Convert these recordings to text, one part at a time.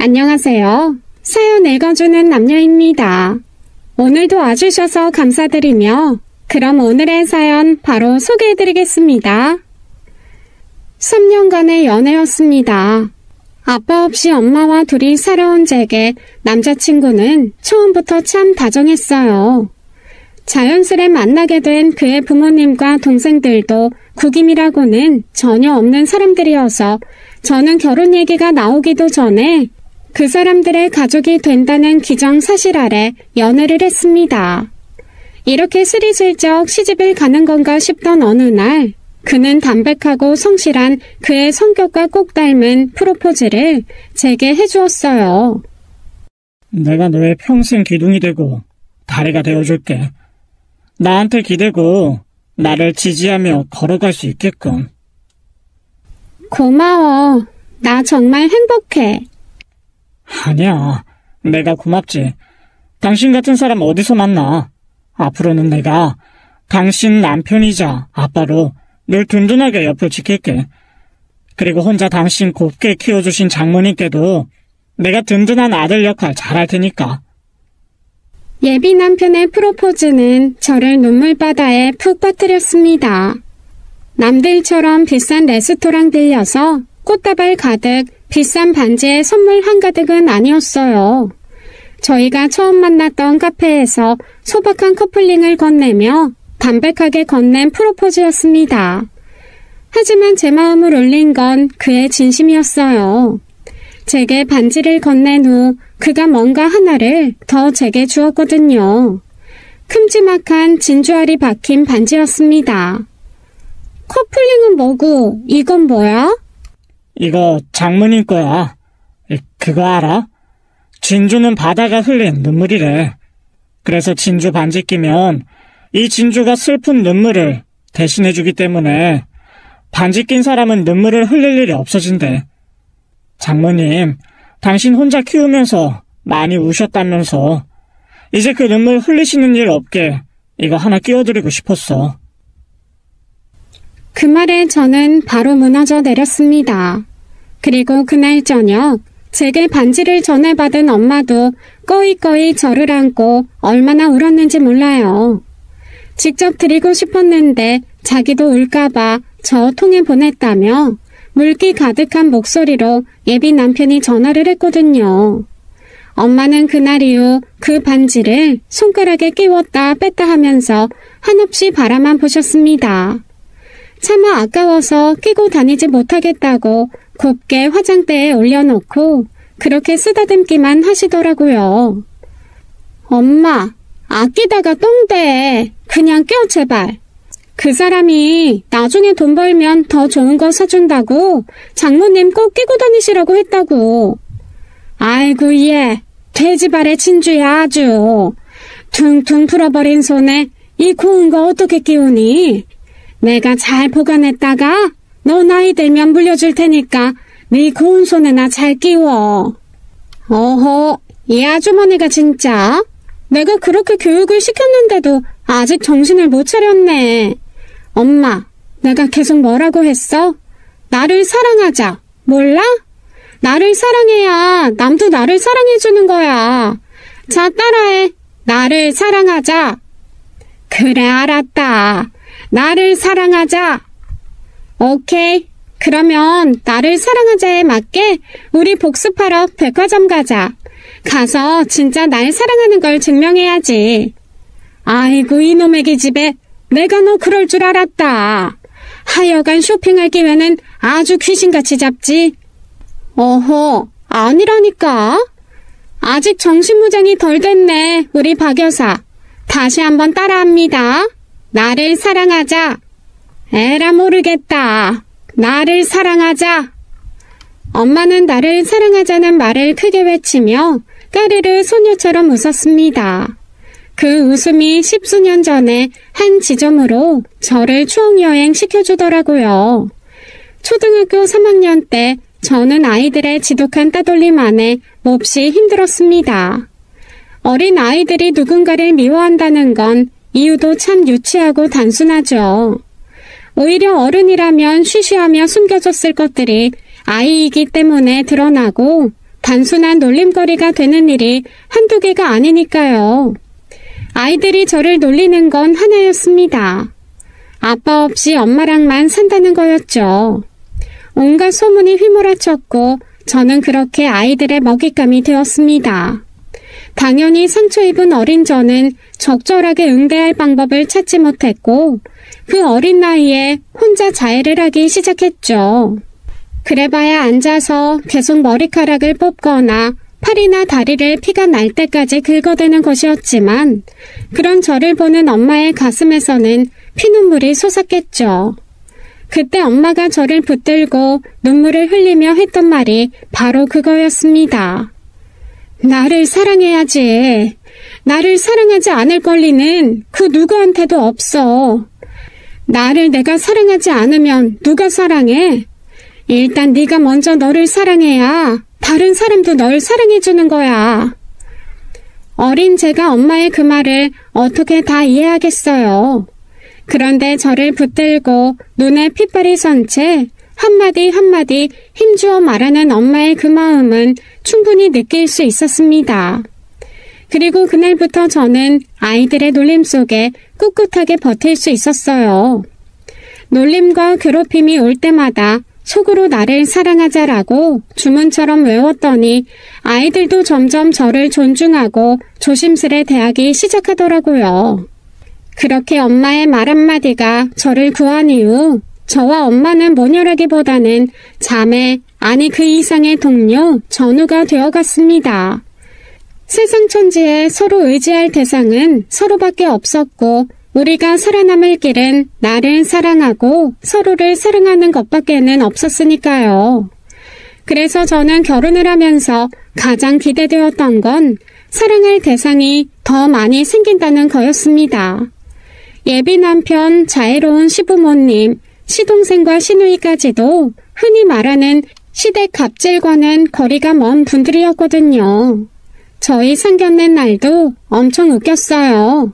안녕하세요. 사연 읽어주는 남녀입니다. 오늘도 와주셔서 감사드리며 그럼 오늘의 사연 바로 소개해드리겠습니다. 3년간의 연애였습니다. 아빠 없이 엄마와 둘이 살아온 제게 남자친구는 처음부터 참 다정했어요. 자연스레 만나게 된 그의 부모님과 동생들도 구김이라고는 전혀 없는 사람들이어서 저는 결혼 얘기가 나오기도 전에 그 사람들의 가족이 된다는 기정사실 아래 연애를 했습니다. 이렇게 스리슬쩍 시집을 가는 건가 싶던 어느 날 그는 담백하고 성실한 그의 성격과 꼭 닮은 프로포즈를 제게 해주었어요. 내가 너의 평생 기둥이 되고 다리가 되어줄게. 나한테 기대고 나를 지지하며 걸어갈 수 있게끔. 고마워. 나 정말 행복해. 아니야. 내가 고맙지. 당신 같은 사람 어디서 만나. 앞으로는 내가 당신 남편이자 아빠로 늘 든든하게 옆을 지킬게. 그리고 혼자 당신 곱게 키워주신 장모님께도 내가 든든한 아들 역할 잘할 테니까. 예비 남편의 프로포즈는 저를 눈물바다에 푹 빠뜨렸습니다. 남들처럼 비싼 레스토랑 들려서 꽃다발 가득 비싼 반지에 선물 한가득은 아니었어요. 저희가 처음 만났던 카페에서 소박한 커플링을 건네며 담백하게 건넨 프로포즈였습니다. 하지만 제 마음을 울린 건 그의 진심이었어요. 제게 반지를 건넨 후 그가 뭔가 하나를 더 제게 주었거든요. 큼지막한 진주알이 박힌 반지였습니다. 커플링은 뭐고 이건 뭐야? 이거 장모님 거야. 그거 알아? 진주는 바다가 흘린 눈물이래. 그래서 진주 반지 끼면 이 진주가 슬픈 눈물을 대신해주기 때문에 반지 낀 사람은 눈물을 흘릴 일이 없어진대. 장모님, 당신 혼자 키우면서 많이 우셨다면서 이제 그 눈물 흘리시는 일 없게 이거 하나 끼워드리고 싶었어. 그 말에 저는 바로 무너져 내렸습니다. 그리고 그날 저녁 제게 반지를 전해받은 엄마도 꺼이꺼이 저를 안고 얼마나 울었는지 몰라요. 직접 드리고 싶었는데 자기도 울까봐 저 통에 보냈다며 물기 가득한 목소리로 예비 남편이 전화를 했거든요. 엄마는 그날 이후 그 반지를 손가락에 끼웠다 뺐다 하면서 한없이 바라만 보셨습니다. 차마 아까워서 끼고 다니지 못하겠다고 곱게 화장대에 올려놓고 그렇게 쓰다듬기만 하시더라고요. 엄마, 아끼다가 똥돼. 그냥 껴 제발. 그 사람이 나중에 돈 벌면 더 좋은 거 사준다고 장모님 꼭 끼고 다니시라고 했다고. 아이고 얘 돼지발의 진주야 아주. 퉁퉁 풀어버린 손에 이 고운 거 어떻게 끼우니? 내가 잘 보관했다가 너 나이 들면 물려줄 테니까 네 고운 손에나 잘 끼워. 어허, 이 아주머니가 진짜. 내가 그렇게 교육을 시켰는데도 아직 정신을 못 차렸네. 엄마, 내가 계속 뭐라고 했어? 나를 사랑하자. 몰라? 나를 사랑해야 남도 나를 사랑해주는 거야. 자, 따라해. 나를 사랑하자. 그래, 알았다. 나를 사랑하자. 오케이. 그러면 나를 사랑하자에 맞게 우리 복습하러 백화점 가자. 가서 진짜 날 사랑하는 걸 증명해야지. 아이고 이놈의 기집애. 내가 너 그럴 줄 알았다. 하여간 쇼핑할 기회는 아주 귀신같이 잡지. 어허, 아니라니까. 아직 정신무장이 덜 됐네, 우리 박 여사. 다시 한번 따라합니다. 나를 사랑하자. 에라 모르겠다. 나를 사랑하자. 엄마는 나를 사랑하자는 말을 크게 외치며 까르르 소녀처럼 웃었습니다. 그 웃음이 10수년 전에 한 지점으로 저를 추억여행 시켜주더라고요. 초등학교 3학년 때 저는 아이들의 지독한 따돌림 안에 몹시 힘들었습니다. 어린 아이들이 누군가를 미워한다는 건 이유도 참 유치하고 단순하죠. 오히려 어른이라면 쉬쉬하며 숨겨졌을 것들이 아이이기 때문에 드러나고 단순한 놀림거리가 되는 일이 한두 개가 아니니까요. 아이들이 저를 놀리는 건 하나였습니다. 아빠 없이 엄마랑만 산다는 거였죠. 온갖 소문이 휘몰아쳤고 저는 그렇게 아이들의 먹잇감이 되었습니다. 당연히 상처 입은 어린 저는 적절하게 응대할 방법을 찾지 못했고 그 어린 나이에 혼자 자해를 하기 시작했죠. 그래봐야 앉아서 계속 머리카락을 뽑거나 팔이나 다리를 피가 날 때까지 긁어대는 것이었지만 그런 저를 보는 엄마의 가슴에서는 피눈물이 솟았겠죠. 그때 엄마가 저를 붙들고 눈물을 흘리며 했던 말이 바로 그거였습니다. 나를 사랑해야지. 나를 사랑하지 않을 권리는 그 누구한테도 없어. 나를 내가 사랑하지 않으면 누가 사랑해? 일단 네가 먼저 너를 사랑해야 다른 사람도 널 사랑해주는 거야. 어린 제가 엄마의 그 말을 어떻게 다 이해하겠어요. 그런데 저를 붙들고 눈에 핏발이 선 채 한마디 한마디 힘주어 말하는 엄마의 그 마음은 충분히 느낄 수 있었습니다. 그리고 그날부터 저는 아이들의 놀림 속에 꿋꿋하게 버틸 수 있었어요. 놀림과 괴롭힘이 올 때마다 속으로 나를 사랑하자라고 주문처럼 외웠더니 아이들도 점점 저를 존중하고 조심스레 대하기 시작하더라고요. 그렇게 엄마의 말 한마디가 저를 구한 이후 저와 엄마는 모녀라기보다는 자매, 아니 그 이상의 동료, 전우가 되어갔습니다. 세상 천지에 서로 의지할 대상은 서로밖에 없었고 우리가 살아남을 길은 나를 사랑하고 서로를 사랑하는 것밖에는 없었으니까요. 그래서 저는 결혼을 하면서 가장 기대되었던 건 사랑할 대상이 더 많이 생긴다는 거였습니다. 예비 남편, 자애로운 시부모님, 시동생과 시누이까지도 흔히 말하는 시댁 갑질과는 거리가 먼 분들이었거든요. 저희 상견례 날도 엄청 웃겼어요.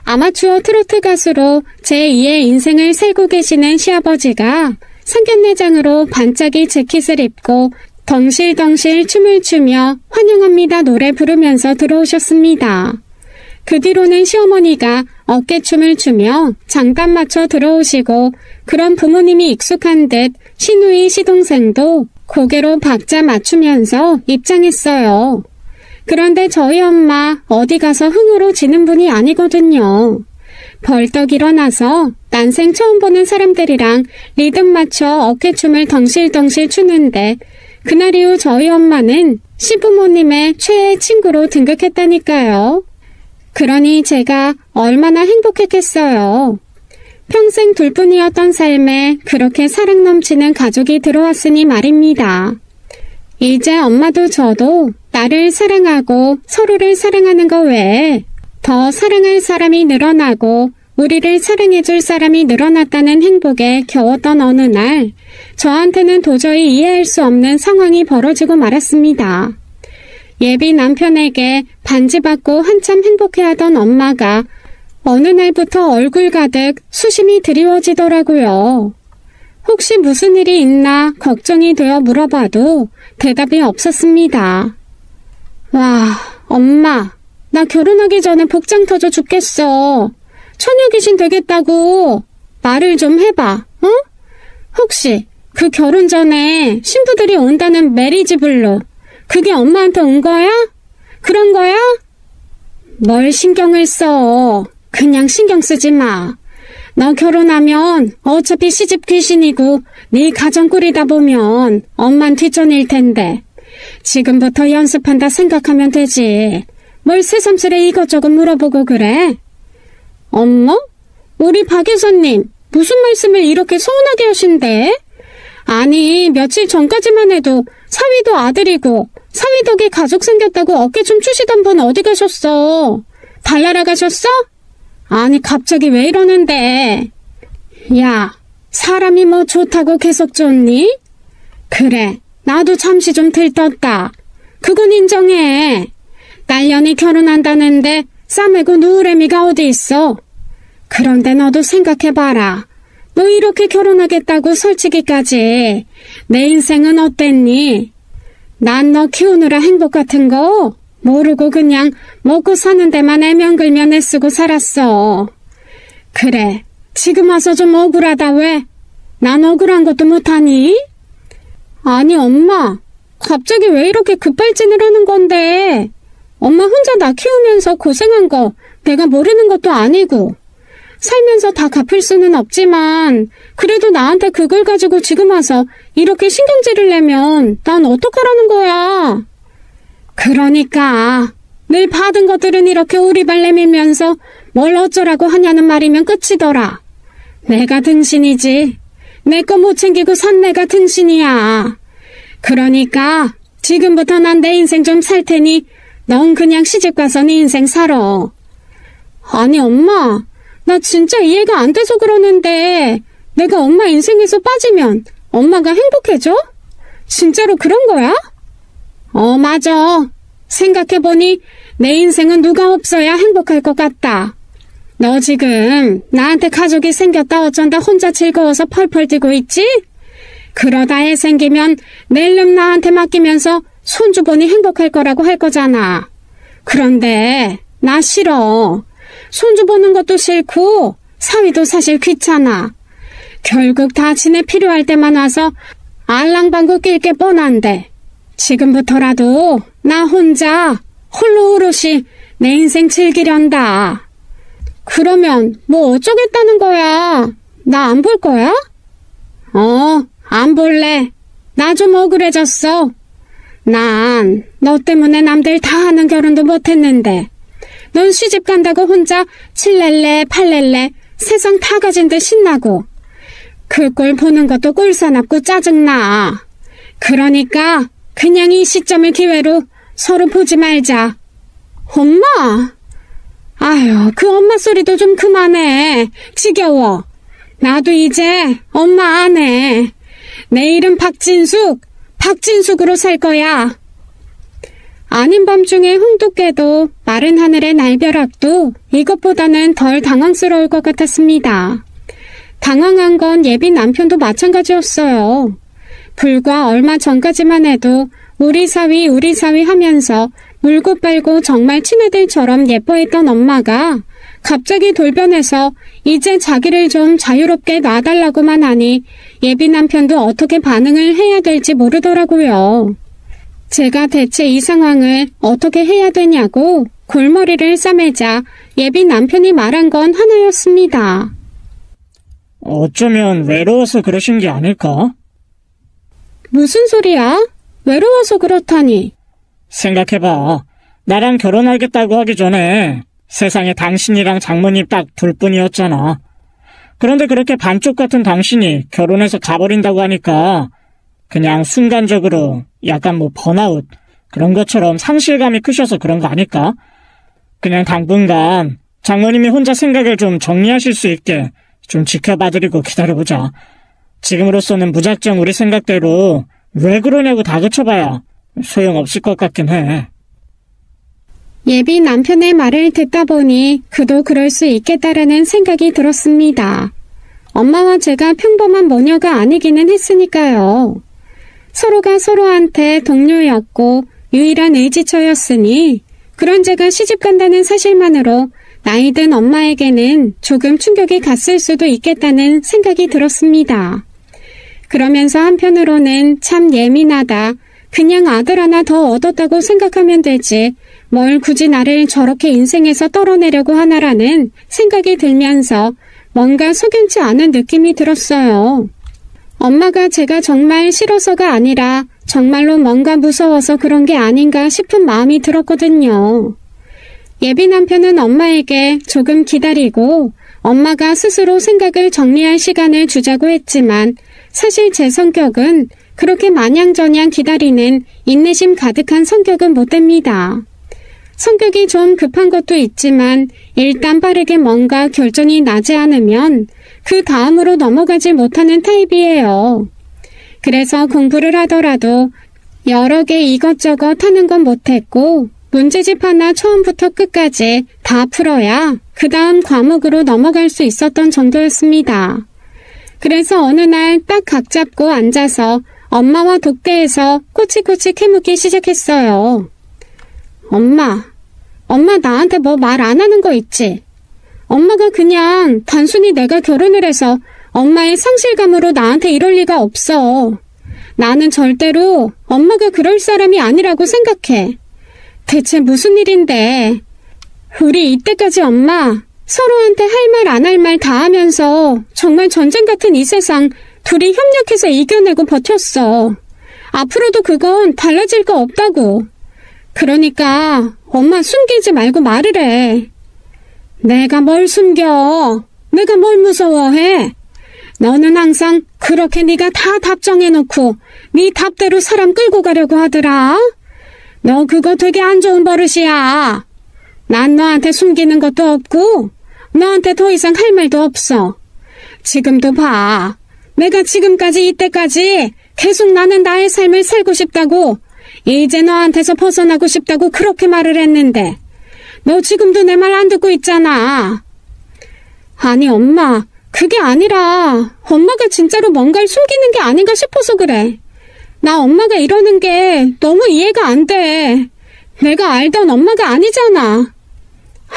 아마추어 트로트 가수로 제2의 인생을 살고 계시는 시아버지가 상견례장으로 반짝이 재킷을 입고 덩실덩실 춤을 추며 환영합니다 노래 부르면서 들어오셨습니다. 그 뒤로는 시어머니가 어깨춤을 추며 장단 맞춰 들어오시고 그런 부모님이 익숙한 듯 시누이 시동생도 고개로 박자 맞추면서 입장했어요. 그런데 저희 엄마 어디 가서 흥으로 지는 분이 아니거든요. 벌떡 일어나서 난생 처음 보는 사람들이랑 리듬 맞춰 어깨춤을 덩실덩실 추는데 그날 이후 저희 엄마는 시부모님의 최애 친구로 등극했다니까요. 그러니 제가 얼마나 행복했겠어요. 평생 둘뿐이었던 삶에 그렇게 사랑 넘치는 가족이 들어왔으니 말입니다. 이제 엄마도 저도 나를 사랑하고 서로를 사랑하는 것 외에 더 사랑할 사람이 늘어나고 우리를 사랑해줄 사람이 늘어났다는 행복에 겨웠던 어느 날 저한테는 도저히 이해할 수 없는 상황이 벌어지고 말았습니다. 예비 남편에게 반지 받고 한참 행복해하던 엄마가 어느 날부터 얼굴 가득 수심이 드리워지더라고요. 혹시 무슨 일이 있나 걱정이 되어 물어봐도 대답이 없었습니다. 와, 엄마, 나 결혼하기 전에 복장 터져 죽겠어. 처녀 귀신 되겠다고. 말을 좀 해봐, 어? 혹시 그 결혼 전에 신부들이 온다는 메리지 블루, 그게 엄마한테 온 거야? 그런 거야? 뭘 신경을 써. 그냥 신경 쓰지 마. 너 결혼하면 어차피 시집 귀신이고 네 가정 꾸리다 보면 엄만 뒷전일 텐데 지금부터 연습한다 생각하면 되지. 뭘 새삼스레 이것저것 물어보고 그래? 엄마? 우리 박 여사님 무슨 말씀을 이렇게 서운하게 하신대? 아니 며칠 전까지만 해도 사위도 아들이고 사위 덕에 가족 생겼다고 어깨 좀 추시던 분 어디 가셨어? 달나라 가셨어? 아니 갑자기 왜 이러는데? 야, 사람이 뭐 좋다고 계속 좋니? 그래, 나도 잠시 좀 들떴다. 그건 인정해. 딸년이 결혼한다는데 싸매고 누우래미가 어디 있어? 그런데 너도 생각해봐라. 너 이렇게 결혼하겠다고 설치기까지 내 인생은 어땠니? 난 너 키우느라 행복 같은 거 모르고 그냥 먹고 사는 데만 애면글면 애쓰고 살았어. 그래, 지금 와서 좀 억울하다 왜? 난 억울한 것도 못하니? 아니 엄마, 갑자기 왜 이렇게 급발진을 하는 건데? 엄마 혼자 나 키우면서 고생한 거 내가 모르는 것도 아니고 살면서 다 갚을 수는 없지만 그래도 나한테 그걸 가지고 지금 와서 이렇게 신경질을 내면 난 어떡하라는 거야. 그러니까 늘 받은 것들은 이렇게 오리발 내밀면서 뭘 어쩌라고 하냐는 말이면 끝이더라. 내가 등신이지. 내 거 못 챙기고 산 내가 등신이야. 그러니까 지금부터 난 내 인생 좀 살 테니 넌 그냥 시집가서 네 인생 살아. 아니 엄마, 나 진짜 이해가 안 돼서 그러는데 내가 엄마 인생에서 빠지면 엄마가 행복해져? 진짜로 그런 거야? 맞아. 생각해보니 내 인생은 누가 없어야 행복할 것 같다. 너 지금 나한테 가족이 생겼다 어쩐다 혼자 즐거워서 펄펄 뛰고 있지? 그러다 애 생기면 낼름 나한테 맡기면서 손주 보니 행복할 거라고 할 거잖아. 그런데 나 싫어. 손주 보는 것도 싫고 사위도 사실 귀찮아. 결국 다 지네 필요할 때만 와서 알랑방구 낄 게 뻔한데 지금부터라도 나 혼자 홀로 오롯이 내 인생 즐기련다. 그러면 뭐 어쩌겠다는 거야? 나 안 볼 거야? 안 볼래. 나 좀 억울해졌어. 난 너 때문에 남들 다 하는 결혼도 못했는데 넌 시집 간다고 혼자 7렐레 8렐레 세상 다 가진 듯 신나고 그 꼴 보는 것도 꼴사납고 짜증나. 그러니까 그냥 이 시점을 기회로 서로 보지 말자. 엄마! 아유, 그 엄마 소리도 좀 그만해. 지겨워. 나도 이제 엄마 안 해. 내 이름 박진숙으로 살 거야. 아닌 밤중에 홍두깨도 마른 하늘의 날벼락도 이것보다는 덜 당황스러울 것 같았습니다. 당황한 건 예비 남편도 마찬가지였어요. 불과 얼마 전까지만 해도 우리 사위 하면서 물고 빨고 정말 친애들처럼 예뻐했던 엄마가 갑자기 돌변해서 이제 자기를 좀 자유롭게 놔달라고만 하니 예비 남편도 어떻게 반응을 해야 될지 모르더라고요. 제가 대체 이 상황을 어떻게 해야 되냐고 골머리를 싸매자 예비 남편이 말한 건 하나였습니다. 어쩌면 외로워서 그러신 게 아닐까? 무슨 소리야? 외로워서 그렇다니. 생각해봐. 나랑 결혼하겠다고 하기 전에 세상에 당신이랑 장모님 딱 둘뿐이었잖아. 그런데 그렇게 반쪽 같은 당신이 결혼해서 가버린다고 하니까 그냥 순간적으로 약간 번아웃 그런 것처럼 상실감이 크셔서 그런 거 아닐까? 그냥 당분간 장모님이 혼자 생각을 좀 정리하실 수 있게 좀 지켜봐드리고 기다려보자. 지금으로서는 무작정 우리 생각대로 왜 그러냐고 다그쳐봐야 소용없을 것 같긴 해. 예비 남편의 말을 듣다 보니 그도 그럴 수 있겠다라는 생각이 들었습니다. 엄마와 제가 평범한 모녀가 아니기는 했으니까요. 서로가 서로한테 동료였고 유일한 의지처였으니 그런 제가 시집간다는 사실만으로 나이든 엄마에게는 조금 충격이 갔을 수도 있겠다는 생각이 들었습니다. 그러면서 한편으로는 참 예민하다. 그냥 아들 하나 더 얻었다고 생각하면 되지. 뭘 굳이 나를 저렇게 인생에서 떨어내려고 하나라는 생각이 들면서 뭔가 석연치 않은 느낌이 들었어요. 엄마가 제가 정말 싫어서가 아니라 정말로 뭔가 무서워서 그런 게 아닌가 싶은 마음이 들었거든요. 예비 남편은 엄마에게 조금 기다리고 엄마가 스스로 생각을 정리할 시간을 주자고 했지만 사실 제 성격은 그렇게 마냥저냥 기다리는 인내심 가득한 성격은 못 됩니다. 성격이 좀 급한 것도 있지만 일단 빠르게 뭔가 결정이 나지 않으면 그 다음으로 넘어가지 못하는 타입이에요. 그래서 공부를 하더라도 여러 개 이것저것 하는 건 못했고 문제집 하나 처음부터 끝까지 다 풀어야 그 다음 과목으로 넘어갈 수 있었던 정도였습니다. 그래서 어느 날 딱 각 잡고 앉아서 엄마와 독대해서 꼬치꼬치 캐묻기 시작했어요. 엄마 나한테 뭐 말 안 하는 거 있지? 엄마가 그냥 단순히 내가 결혼을 해서 엄마의 상실감으로 나한테 이럴 리가 없어. 나는 절대로 엄마가 그럴 사람이 아니라고 생각해. 대체 무슨 일인데? 우리 이때까지 엄마 서로한테 할 말 안 할 말 다 하면서 정말 전쟁 같은 이 세상 둘이 협력해서 이겨내고 버텼어. 앞으로도 그건 달라질 거 없다고. 그러니까 엄마 숨기지 말고 말을 해. 내가 뭘 숨겨? 내가 뭘 무서워해? 너는 항상 그렇게 네가 다 답정해놓고 네 답대로 사람 끌고 가려고 하더라. 너 그거 되게 안 좋은 버릇이야. 난 너한테 숨기는 것도 없고 너한테 더 이상 할 말도 없어. 지금도 봐. 내가 지금까지 이때까지 계속 나는 나의 삶을 살고 싶다고, 이제 너한테서 벗어나고 싶다고 그렇게 말을 했는데 너 지금도 내 말 안 듣고 있잖아. 아니 엄마, 그게 아니라 엄마가 진짜로 뭔가를 숨기는 게 아닌가 싶어서 그래. 나 엄마가 이러는 게 너무 이해가 안 돼. 내가 알던 엄마가 아니잖아.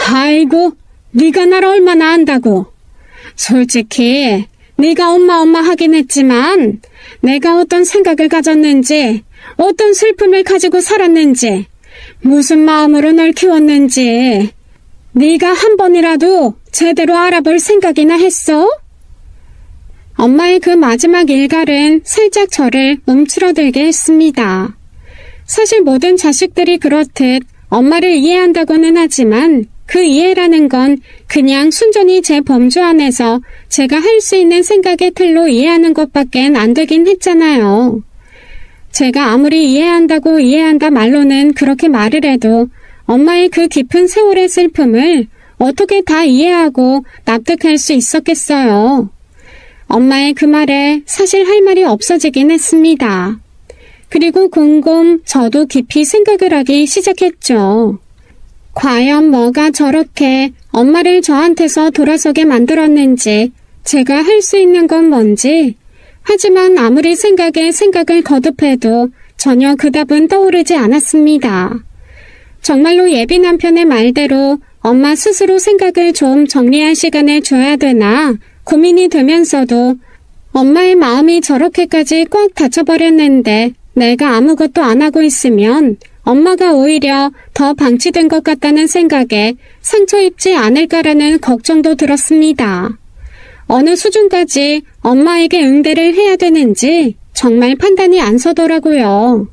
아이고, 네가 날 얼마나 안다고. 솔직히 네가 엄마 하긴 했지만 내가 어떤 생각을 가졌는지, 어떤 슬픔을 가지고 살았는지, 무슨 마음으로 널 키웠는지 네가 한 번이라도 제대로 알아볼 생각이나 했어? 엄마의 그 마지막 일갈은 살짝 저를 움츠러들게 했습니다. 사실 모든 자식들이 그렇듯 엄마를 이해한다고는 하지만 그 이해라는 건 그냥 순전히 제 범주 안에서 제가 할 수 있는 생각의 틀로 이해하는 것밖엔 안 되긴 했잖아요. 제가 아무리 이해한다 말로는 그렇게 말을 해도 엄마의 그 깊은 세월의 슬픔을 어떻게 다 이해하고 납득할 수 있었겠어요. 엄마의 그 말에 사실 할 말이 없어지긴 했습니다. 그리고 곰곰 저도 깊이 생각을 하기 시작했죠. 과연 뭐가 저렇게 엄마를 저한테서 돌아서게 만들었는지, 제가 할 수 있는 건 뭔지. 하지만 아무리 생각을 거듭해도 전혀 그 답은 떠오르지 않았습니다. 정말로 예비 남편의 말대로 엄마 스스로 생각을 좀 정리할 시간을 줘야 되나 고민이 되면서도 엄마의 마음이 저렇게까지 꽉 닫혀버렸는데 내가 아무것도 안 하고 있으면 엄마가 오히려 더 방치된 것 같다는 생각에 상처 입지 않을까라는 걱정도 들었습니다. 어느 수준까지 엄마에게 응대를 해야 되는지 정말 판단이 안 서더라고요.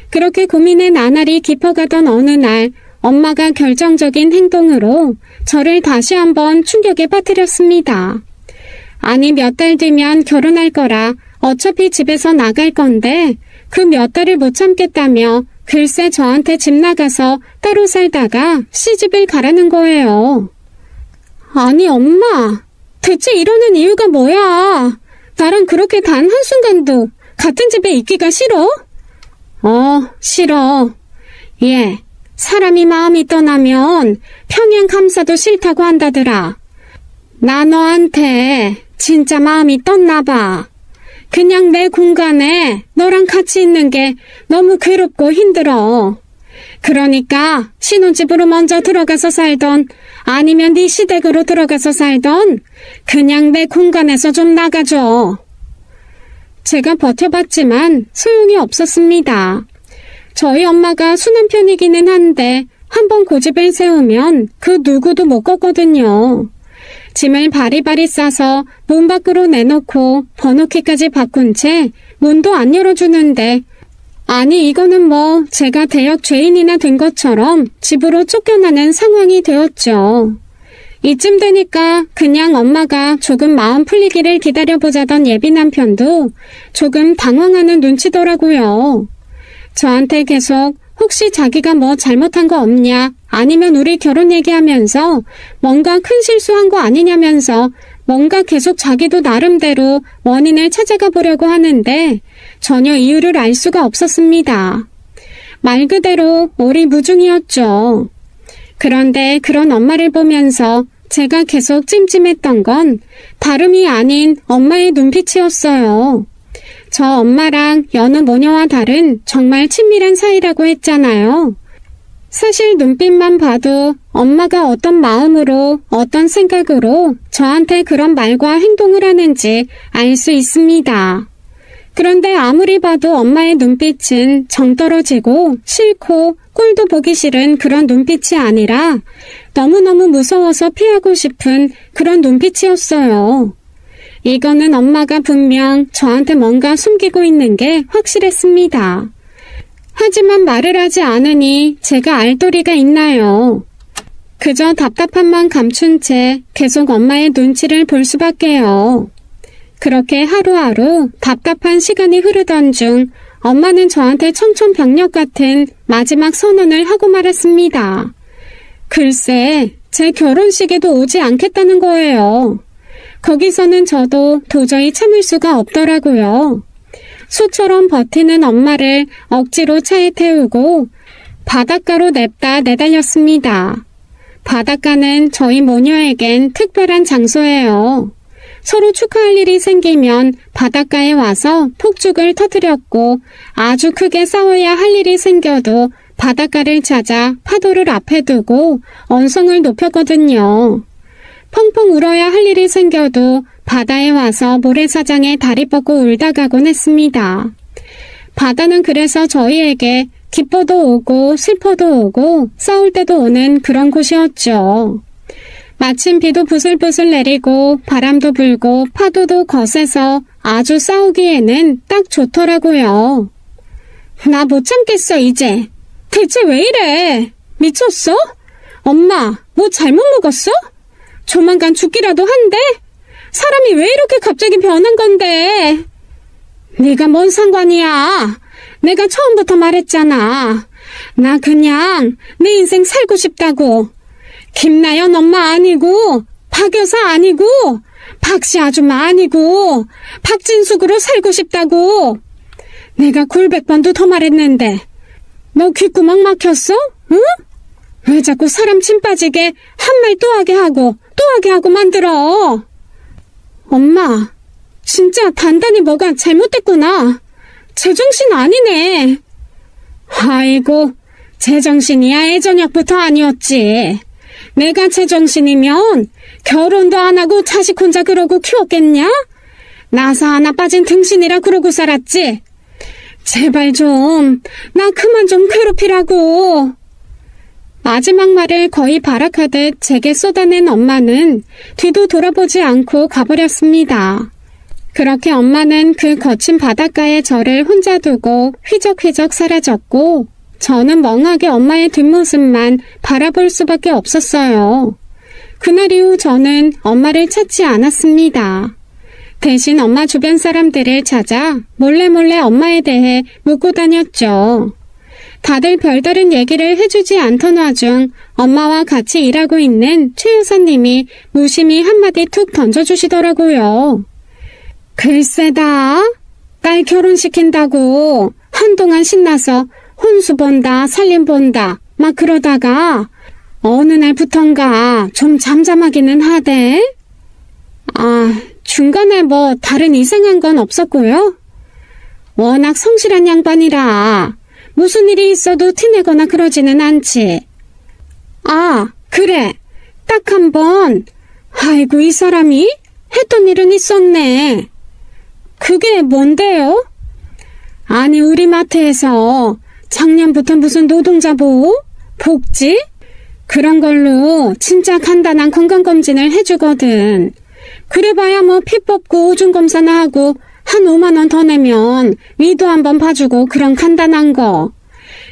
그렇게 고민의 나날이 깊어가던 어느 날 엄마가 결정적인 행동으로 저를 다시 한번 충격에 빠뜨렸습니다. 아니 몇 달 뒤면 결혼할 거라 어차피 집에서 나갈 건데 그 몇 달을 못 참겠다며 글쎄 저한테 집 나가서 따로 살다가 시집을 가라는 거예요. 아니 엄마, 대체 이러는 이유가 뭐야? 나랑 그렇게 단 한순간도 같은 집에 있기가 싫어? 싫어. 예, 사람이 마음이 떠나면 평양 감사도 싫다고 한다더라. 나 너한테 진짜 마음이 떴나 봐. 그냥 내 공간에 너랑 같이 있는 게 너무 괴롭고 힘들어. 그러니까 신혼집으로 먼저 들어가서 살던 아니면 네 시댁으로 들어가서 살던 그냥 내 공간에서 좀 나가줘. 제가 버텨봤지만 소용이 없었습니다. 저희 엄마가 순한 편이기는 한데 한번 고집을 세우면 그 누구도 못 걷거든요. 짐을 바리바리 싸서 문 밖으로 내놓고 번호키까지 바꾼 채 문도 안 열어주는데, 아니 이거는 뭐 제가 대역 죄인이나 된 것처럼 집으로 쫓겨나는 상황이 되었죠. 이쯤 되니까 그냥 엄마가 조금 마음 풀리기를 기다려보자던 예비 남편도 조금 당황하는 눈치더라고요. 저한테 계속 혹시 자기가 뭐 잘못한 거 없냐, 아니면 우리 결혼 얘기하면서 뭔가 큰 실수한 거 아니냐면서 뭔가 계속 자기도 나름대로 원인을 찾아가 보려고 하는데 전혀 이유를 알 수가 없었습니다. 말 그대로 오리무중이었죠. 그런데 그런 엄마를 보면서 제가 계속 찜찜했던 건 다름이 아닌 엄마의 눈빛이었어요. 저 엄마랑 여느 모녀와 다른 정말 친밀한 사이라고 했잖아요. 사실 눈빛만 봐도 엄마가 어떤 마음으로, 어떤 생각으로 저한테 그런 말과 행동을 하는지 알 수 있습니다. 그런데 아무리 봐도 엄마의 눈빛은 정 떨어지고 싫고 꼴도 보기 싫은 그런 눈빛이 아니라 너무너무 무서워서 피하고 싶은 그런 눈빛이었어요. 이거는 엄마가 분명 저한테 뭔가 숨기고 있는 게 확실했습니다. 하지만 말을 하지 않으니 제가 알 도리가 있나요? 그저 답답함만 감춘 채 계속 엄마의 눈치를 볼 수밖에요. 그렇게 하루하루 답답한 시간이 흐르던 중 엄마는 저한테 청천벽력 같은 마지막 선언을 하고 말았습니다. 글쎄, 제 결혼식에도 오지 않겠다는 거예요. 거기서는 저도 도저히 참을 수가 없더라고요. 소처럼 버티는 엄마를 억지로 차에 태우고 바닷가로 냅다 내달렸습니다. 바닷가는 저희 모녀에겐 특별한 장소예요. 서로 축하할 일이 생기면 바닷가에 와서 폭죽을 터뜨렸고 아주 크게 싸워야 할 일이 생겨도 바닷가를 찾아 파도를 앞에 두고 언성을 높였거든요. 펑펑 울어야 할 일이 생겨도 바다에 와서 모래사장에 다리 뻗고 울다 가곤 했습니다. 바다는 그래서 저희에게 기뻐도 오고 슬퍼도 오고 싸울 때도 오는 그런 곳이었죠. 마침 비도 부슬부슬 내리고 바람도 불고 파도도 거세서 아주 싸우기에는 딱 좋더라고요. 나 못 참겠어 이제. 대체 왜 이래? 미쳤어? 엄마, 뭐 잘못 먹었어? 조만간 죽기라도 한대? 사람이 왜 이렇게 갑자기 변한 건데? 네가 뭔 상관이야? 내가 처음부터 말했잖아. 나 그냥 내 인생 살고 싶다고. 김나연 엄마 아니고 박여사 아니고 박씨 아줌마 아니고 박진숙으로 살고 싶다고. 내가 굴백번도 더 말했는데 너 귓구멍 막혔어? 응? 왜 자꾸 사람 침 빠지게 한 말 또 하게 하고 또 하게 하고 만들어? 엄마, 진짜 단단히 뭐가 잘못됐구나. 제정신 아니네. 아이고, 제정신이야 예전역부터 아니었지. 내가 제정신이면 결혼도 안 하고 자식 혼자 그러고 키웠겠냐? 나사 하나 빠진 등신이라 그러고 살았지. 제발 좀, 나 그만 좀 괴롭히라고. 마지막 말을 거의 발악하듯 제게 쏟아낸 엄마는 뒤도 돌아보지 않고 가버렸습니다. 그렇게 엄마는 그 거친 바닷가에 저를 혼자 두고 휘적휘적 사라졌고 저는 멍하게 엄마의 뒷모습만 바라볼 수밖에 없었어요. 그날 이후 저는 엄마를 찾지 않았습니다. 대신 엄마 주변 사람들을 찾아 몰래 엄마에 대해 묻고 다녔죠. 다들 별다른 얘기를 해주지 않던 와중 엄마와 같이 일하고 있는 최 여사님이 무심히 한마디 툭 던져주시더라고요. 글쎄다, 딸 결혼시킨다고 한동안 신나서 혼수 본다, 살림 본다 막 그러다가 어느 날부턴가 좀 잠잠하기는 하대. 중간에 뭐 다른 이상한 건 없었고요. 워낙 성실한 양반이라 무슨 일이 있어도 티내거나 그러지는 않지. 그래. 딱 한 번. 아이고, 이 사람이 했던 일은 있었네. 그게 뭔데요? 아니, 우리 마트에서 작년부터 무슨 노동자 보호? 복지? 그런 걸로 진짜 간단한 건강검진을 해주거든. 그래봐야 뭐 피 뽑고 오줌 검사나 하고 한 5만 원 더 내면 위도 한번 봐주고 그런 간단한 거.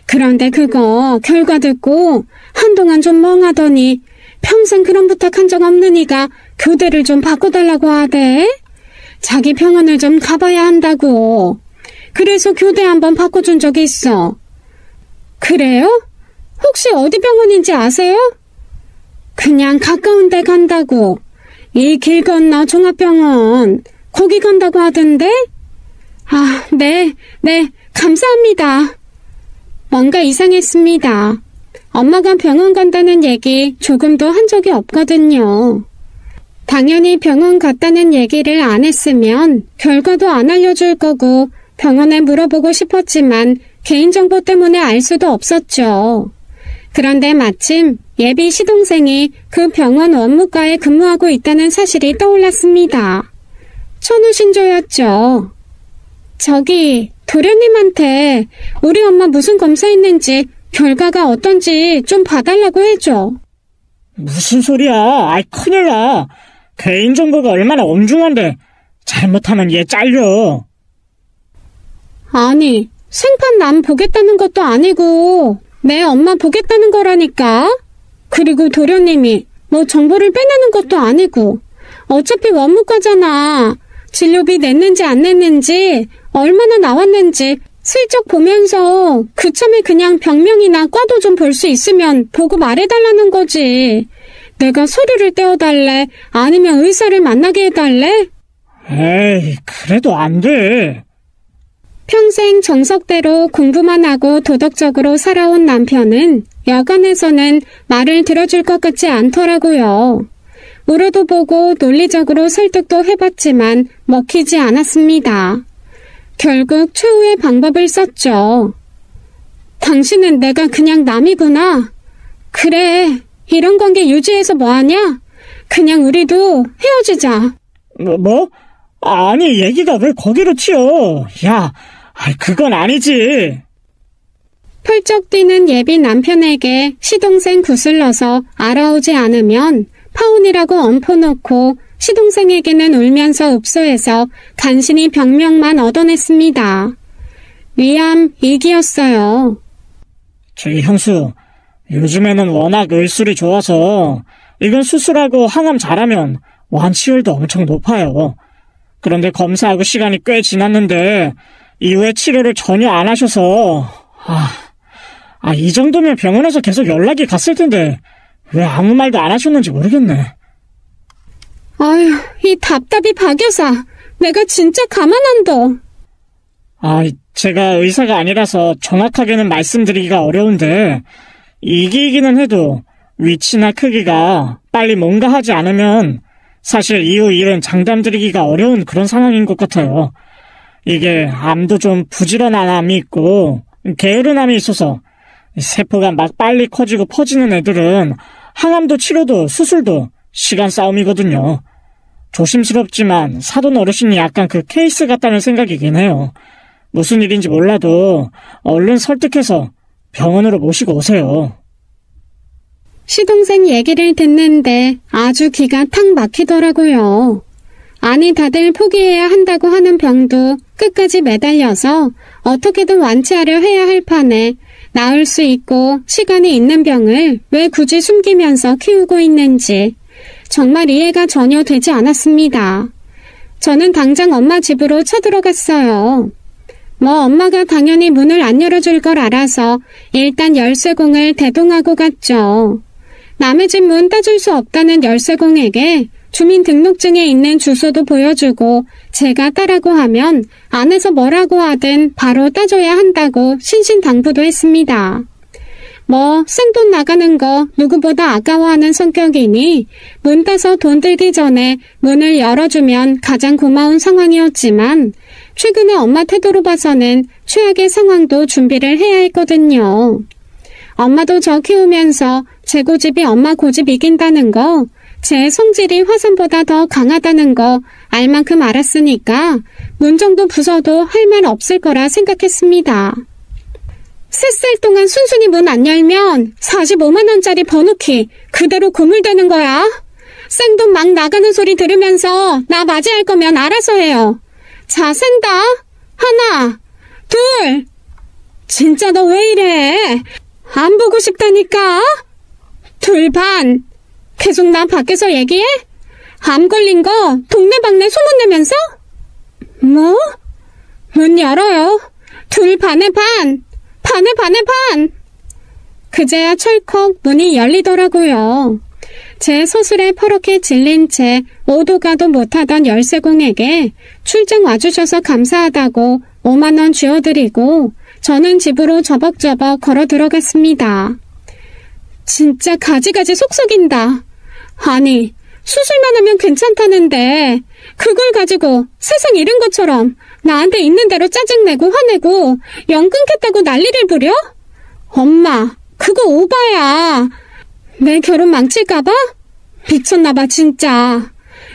그런데 그거 결과 듣고 한동안 좀 멍하더니 평생 그런 부탁한 적 없는 이가 교대를 좀 바꿔달라고 하대. 자기 병원을 좀 가봐야 한다고. 그래서 교대 한번 바꿔준 적이 있어. 그래요? 혹시 어디 병원인지 아세요? 그냥 가까운 데 간다고. 이 길 건너 종합병원. 거기 간다고 하던데? 네, 감사합니다. 뭔가 이상했습니다. 엄마가 병원 간다는 얘기 조금도 한 적이 없거든요. 당연히 병원 갔다는 얘기를 안 했으면 결과도 안 알려줄 거고 병원에 물어보고 싶었지만 개인정보 때문에 알 수도 없었죠. 그런데 마침 예비 시동생이 그 병원 원무과에 근무하고 있다는 사실이 떠올랐습니다. 천우신조였죠. 저기 도련님한테 우리 엄마 무슨 검사했는지 결과가 어떤지 좀 봐달라고 해줘. 무슨 소리야? 아이 큰일 나. 개인정보가 얼마나 엄중한데 잘못하면 얘 잘려. 아니, 생판 남 보겠다는 것도 아니고 내 엄마 보겠다는 거라니까. 그리고 도련님이 뭐 정보를 빼내는 것도 아니고 어차피 원무과잖아. 진료비 냈는지 안 냈는지 얼마나 나왔는지 슬쩍 보면서 그참에 그냥 병명이나 과도 좀 볼 수 있으면 보고 말해달라는 거지. 내가 서류를 떼어달래? 아니면 의사를 만나게 해달래? 에이, 그래도 안 돼. 평생 정석대로 공부만 하고 도덕적으로 살아온 남편은 여간에서는 말을 들어줄 것 같지 않더라고요. 울어도 보고 논리적으로 설득도 해봤지만 먹히지 않았습니다. 결국 최후의 방법을 썼죠. 당신은 내가 그냥 남이구나. 그래, 이런 관계 유지해서 뭐하냐? 그냥 우리도 헤어지자. 뭐? 아니, 얘기가 왜 거기로 튀어? 야, 그건 아니지. 펄쩍 뛰는 예비 남편에게 시동생 구슬러서 알아오지 않으면 파혼이라고 엎어놓고 시동생에게는 울면서 읍소해서 간신히 병명만 얻어냈습니다. 위암 2기였어요. 저기 형수, 요즘에는 워낙 의술이 좋아서 이건 수술하고 항암 잘하면 완치율도 엄청 높아요. 그런데 검사하고 시간이 꽤 지났는데 이후에 치료를 전혀 안 하셔서 이 정도면 병원에서 계속 연락이 갔을 텐데 왜 아무 말도 안 하셨는지 모르겠네. 아휴, 이 답답이 박 여사. 내가 진짜 가만 안 둬. 제가 의사가 아니라서 정확하게는 말씀드리기가 어려운데 이기기는 해도 위치나 크기가 빨리 뭔가 하지 않으면 사실 이후 일은 장담드리기가 어려운 그런 상황인 것 같아요. 이게 암도 좀 부지런한 암이 있고 게으른 암이 있어서 세포가 막 빨리 커지고 퍼지는 애들은 항암도 치료도 수술도 시간 싸움이거든요. 조심스럽지만 사돈 어르신이 약간 그 케이스 같다는 생각이긴 해요. 무슨 일인지 몰라도 얼른 설득해서 병원으로 모시고 오세요. 시동생 얘기를 듣는데 아주 기가 탁 막히더라고요. 아니 다들 포기해야 한다고 하는 병도 끝까지 매달려서 어떻게든 완치하려 해야 할 판에 나을 수 있고 시간이 있는 병을 왜 굳이 숨기면서 키우고 있는지 정말 이해가 전혀 되지 않았습니다. 저는 당장 엄마 집으로 쳐들어갔어요. 엄마가 당연히 문을 안 열어줄 걸 알아서 일단 열쇠공을 대동하고 갔죠. 남의 집 문 따줄 수 없다는 열쇠공에게 주민등록증에 있는 주소도 보여주고 제가 따라고 하면 안에서 뭐라고 하든 바로 따줘야 한다고 신신당부도 했습니다. 생돈 나가는 거 누구보다 아까워하는 성격이니 문 따서 돈 들기 전에 문을 열어주면 가장 고마운 상황이었지만 최근에 엄마 태도로 봐서는 최악의 상황도 준비를 해야 했거든요. 엄마도 저 키우면서 제 고집이 엄마 고집 이긴다는 거, 제 성질이 화산보다 더 강하다는 거 알 만큼 알았으니까 문 정도 부숴도 할 말 없을 거라 생각했습니다. 3살 동안 순순히 문 안 열면 45만 원짜리 번호키 그대로 고물되는 거야. 생돈 막 나가는 소리 들으면서 나 맞이할 거면 알아서 해요. 자, 센다. 하나, 둘. 진짜 너 왜 이래? 안 보고 싶다니까. 둘 반. 계속 나 밖에서 얘기해? 암 걸린 거 동네방네 소문내면서? 뭐? 문 열어요. 둘 반에 반. 반에 반에 반. 그제야 철컥 문이 열리더라고요. 제 소술에 퍼렇게 질린 채 오도 가도 못하던 열쇠공에게 출장 와주셔서 감사하다고 5만 원 쥐어드리고 저는 집으로 저벅저벅 걸어 들어갔습니다. 진짜 가지가지 속썩인다. 아니, 수술만 하면 괜찮다는데 그걸 가지고 세상 잃은 것처럼 나한테 있는 대로 짜증내고 화내고 연 끊겠다고 난리를 부려? 엄마, 그거 오바야. 내 결혼 망칠까봐? 미쳤나봐 진짜.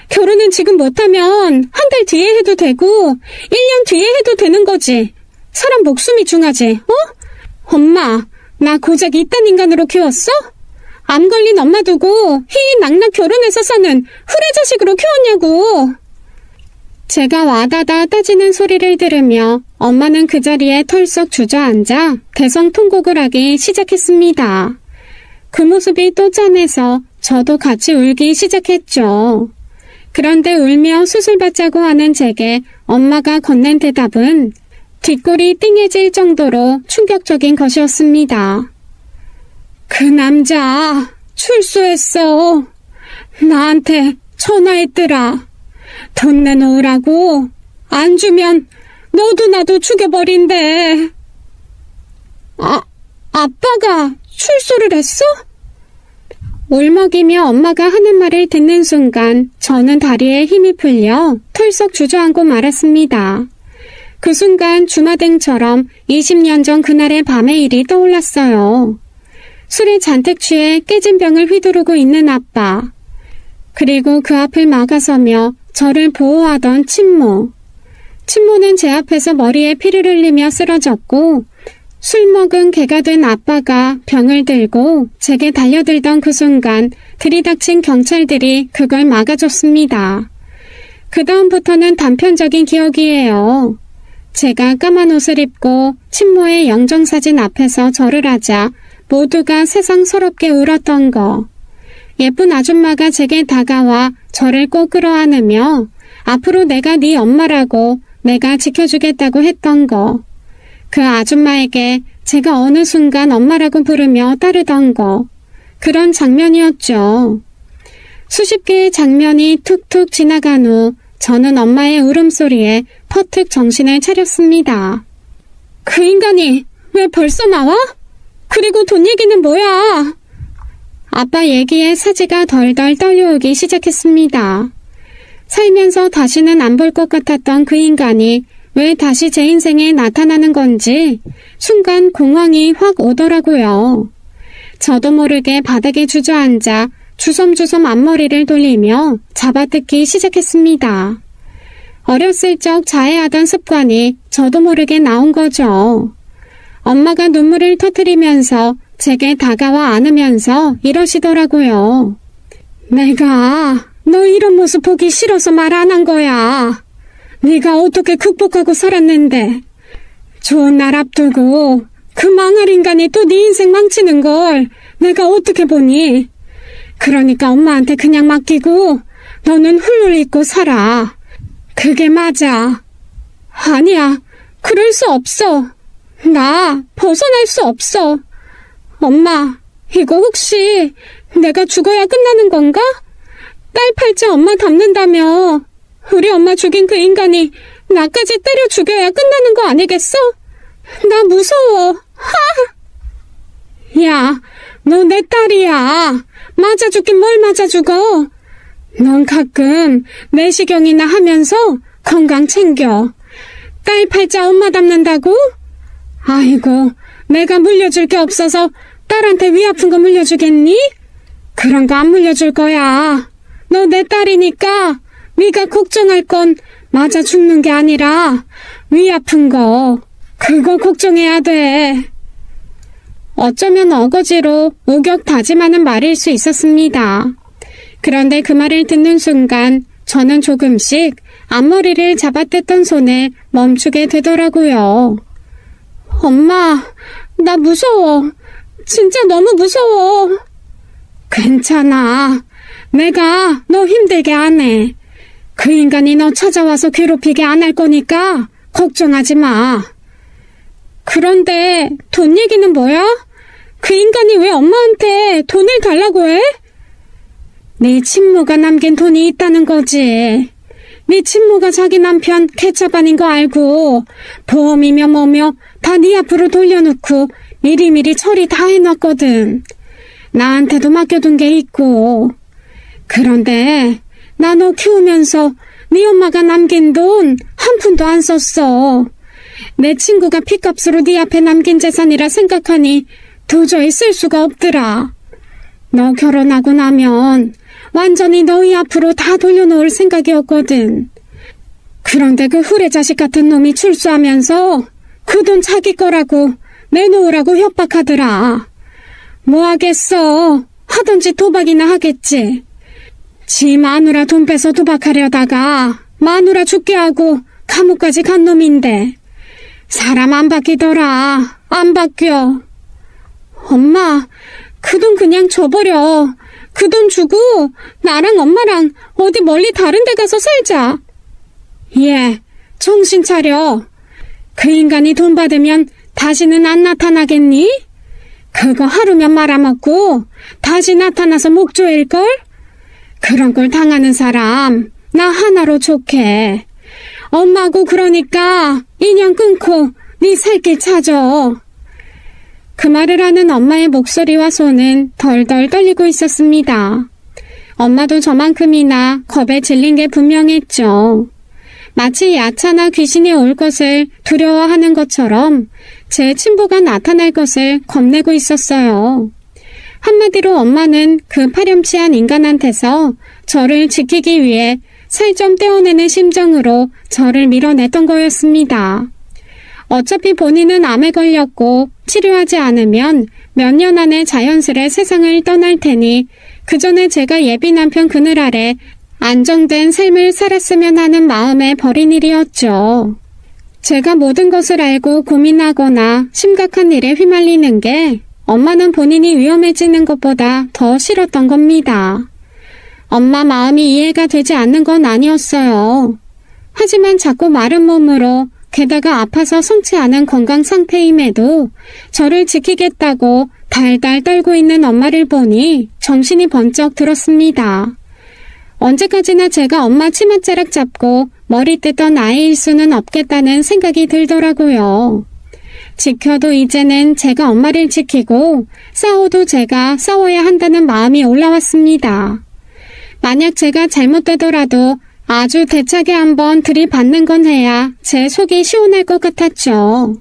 결혼은 지금 못하면 한 달 뒤에 해도 되고 1년 뒤에 해도 되는 거지. 사람 목숨이 중하지, 어? 엄마, 나 고작 이딴 인간으로 키웠어? 암 걸린 엄마 두고 희희낙낙 결혼해서 사는 후레자식으로 키웠냐고. 제가 와다다 따지는 소리를 들으며 엄마는 그 자리에 털썩 주저앉아 대성통곡을 하기 시작했습니다. 그 모습이 또 짠해서 저도 같이 울기 시작했죠. 그런데 울며 수술받자고 하는 제게 엄마가 건넨 대답은 뒷골이 띵해질 정도로 충격적인 것이었습니다. 그 남자 출소했어. 나한테 전화했더라. 돈 내놓으라고. 안 주면 너도 나도 죽여버린대. 아빠가 출소를 했어? 울먹이며 엄마가 하는 말을 듣는 순간 저는 다리에 힘이 풀려 털썩 주저앉고 말았습니다. 그 순간 주마등처럼 20년 전 그날의 밤의 일이 떠올랐어요. 술에 잔뜩 취해 깨진 병을 휘두르고 있는 아빠. 그리고 그 앞을 막아서며 저를 보호하던 친모. 친모는 제 앞에서 머리에 피를 흘리며 쓰러졌고 술 먹은 개가 된 아빠가 병을 들고 제게 달려들던 그 순간 들이닥친 경찰들이 그걸 막아줬습니다. 그 다음부터는 단편적인 기억이에요. 제가 까만 옷을 입고 친모의 영정사진 앞에서 절을 하자 모두가 세상 서럽게 울었던 거. 예쁜 아줌마가 제게 다가와 저를 꼭 끌어안으며 앞으로 내가 네 엄마라고 내가 지켜주겠다고 했던 거. 그 아줌마에게 제가 어느 순간 엄마라고 부르며 따르던 거. 그런 장면이었죠. 수십 개의 장면이 툭툭 지나간 후 저는 엄마의 울음소리에 퍼뜩 정신을 차렸습니다. 그 인간이 왜 벌써 나와? 그리고 돈 얘기는 뭐야? 아빠 얘기에 사지가 덜덜 떨려오기 시작했습니다. 살면서 다시는 안 볼 것 같았던 그 인간이 왜 다시 제 인생에 나타나는 건지 순간 공황이 확 오더라고요. 저도 모르게 바닥에 주저앉아 주섬주섬 앞머리를 돌리며 잡아뜯기 시작했습니다. 어렸을 적 자해하던 습관이 저도 모르게 나온 거죠. 엄마가 눈물을 터뜨리면서 제게 다가와 안으면서 이러시더라고요. 내가 너 이런 모습 보기 싫어서 말 안 한 거야. 네가 어떻게 극복하고 살았는데 좋은 날 앞두고 그 망할 인간이 또 네 인생 망치는 걸 내가 어떻게 보니. 그러니까 엄마한테 그냥 맡기고 너는 훌훌 잊고 살아. 그게 맞아. 아니야, 그럴 수 없어. 나 벗어날 수 없어. 엄마, 이거 혹시 내가 죽어야 끝나는 건가? 딸 팔자 엄마 닮는다며. 우리 엄마 죽인 그 인간이 나까지 때려 죽여야 끝나는 거 아니겠어? 나 무서워. 하! 야, 너 내 딸이야. 맞아 죽긴 뭘 맞아 죽어. 넌 가끔 내시경이나 하면서 건강 챙겨. 딸 팔자 엄마 닮는다고? 아이고, 내가 물려줄 게 없어서 딸한테 위 아픈 거 물려주겠니? 그런 거 안 물려줄 거야. 너 내 딸이니까 네가 걱정할 건 맞아 죽는 게 아니라 위 아픈 거, 그거 걱정해야 돼. 어쩌면 어거지로 우격다짐하는 말일 수 있었습니다. 그런데 그 말을 듣는 순간 저는 조금씩 앞머리를 잡아뜯던 손을 멈추게 되더라고요. 엄마, 나 무서워. 진짜 너무 무서워. 괜찮아. 내가 너 힘들게 안 해. 그 인간이 너 찾아와서 괴롭히게 안 할 거니까 걱정하지 마. 그런데 돈 얘기는 뭐야? 그 인간이 왜 엄마한테 돈을 달라고 해? 네 친모가 남긴 돈이 있다는 거지. 네 친모가 자기 남편 개차반인 거 알고 보험이며 뭐며 다 네 앞으로 돌려놓고 미리미리 처리 다 해놨거든. 나한테도 맡겨둔 게 있고. 그런데 나 너 키우면서 네 엄마가 남긴 돈 한 푼도 안 썼어. 내 친구가 핏값으로 네 앞에 남긴 재산이라 생각하니 도저히 쓸 수가 없더라. 너 결혼하고 나면 완전히 너희 앞으로 다 돌려놓을 생각이었거든. 그런데 그 후레자식 같은 놈이 출소하면서 그 돈 자기 거라고 내놓으라고 협박하더라. 뭐 하겠어. 하던지 도박이나 하겠지. 지 마누라 돈 빼서 도박하려다가 마누라 죽게 하고 감옥까지 간 놈인데 사람 안 바뀌더라. 안 바뀌어. 엄마, 그 돈 그냥 줘버려. 그 돈 주고 나랑 엄마랑 어디 멀리 다른 데 가서 살자. 예, 정신 차려. 그 인간이 돈 받으면 다시는 안 나타나겠니? 그거 하루면 말아먹고 다시 나타나서 목 조일걸? 그런 걸 당하는 사람 나 하나로 족해. 엄마고 그러니까 인연 끊고 네 살 길 찾아. 그 말을 하는 엄마의 목소리와 손은 덜덜 떨리고 있었습니다. 엄마도 저만큼이나 겁에 질린 게 분명했죠. 마치 야차나 귀신이 올 것을 두려워하는 것처럼 제 친부가 나타날 것을 겁내고 있었어요. 한마디로 엄마는 그 파렴치한 인간한테서 저를 지키기 위해 살 좀 떼어내는 심정으로 저를 밀어냈던 거였습니다. 어차피 본인은 암에 걸렸고 치료하지 않으면 몇 년 안에 자연스레 세상을 떠날 테니 그 전에 제가 예비 남편 그늘 아래 안정된 삶을 살았으면 하는 마음에 버린 일이었죠. 제가 모든 것을 알고 고민하거나 심각한 일에 휘말리는 게 엄마는 본인이 위험해지는 것보다 더 싫었던 겁니다. 엄마 마음이 이해가 되지 않는 건 아니었어요. 하지만 자꾸 마른 몸으로 게다가 아파서 성치 않은 건강 상태임에도 저를 지키겠다고 달달 떨고 있는 엄마를 보니 정신이 번쩍 들었습니다. 언제까지나 제가 엄마 치맛자락 잡고 머리 뜯던 아이일 수는 없겠다는 생각이 들더라고요. 지켜도 이제는 제가 엄마를 지키고 싸워도 제가 싸워야 한다는 마음이 올라왔습니다. 만약 제가 잘못되더라도 아주 대차게 한번 들이받는 건 해야 제 속이 시원할 것 같았죠.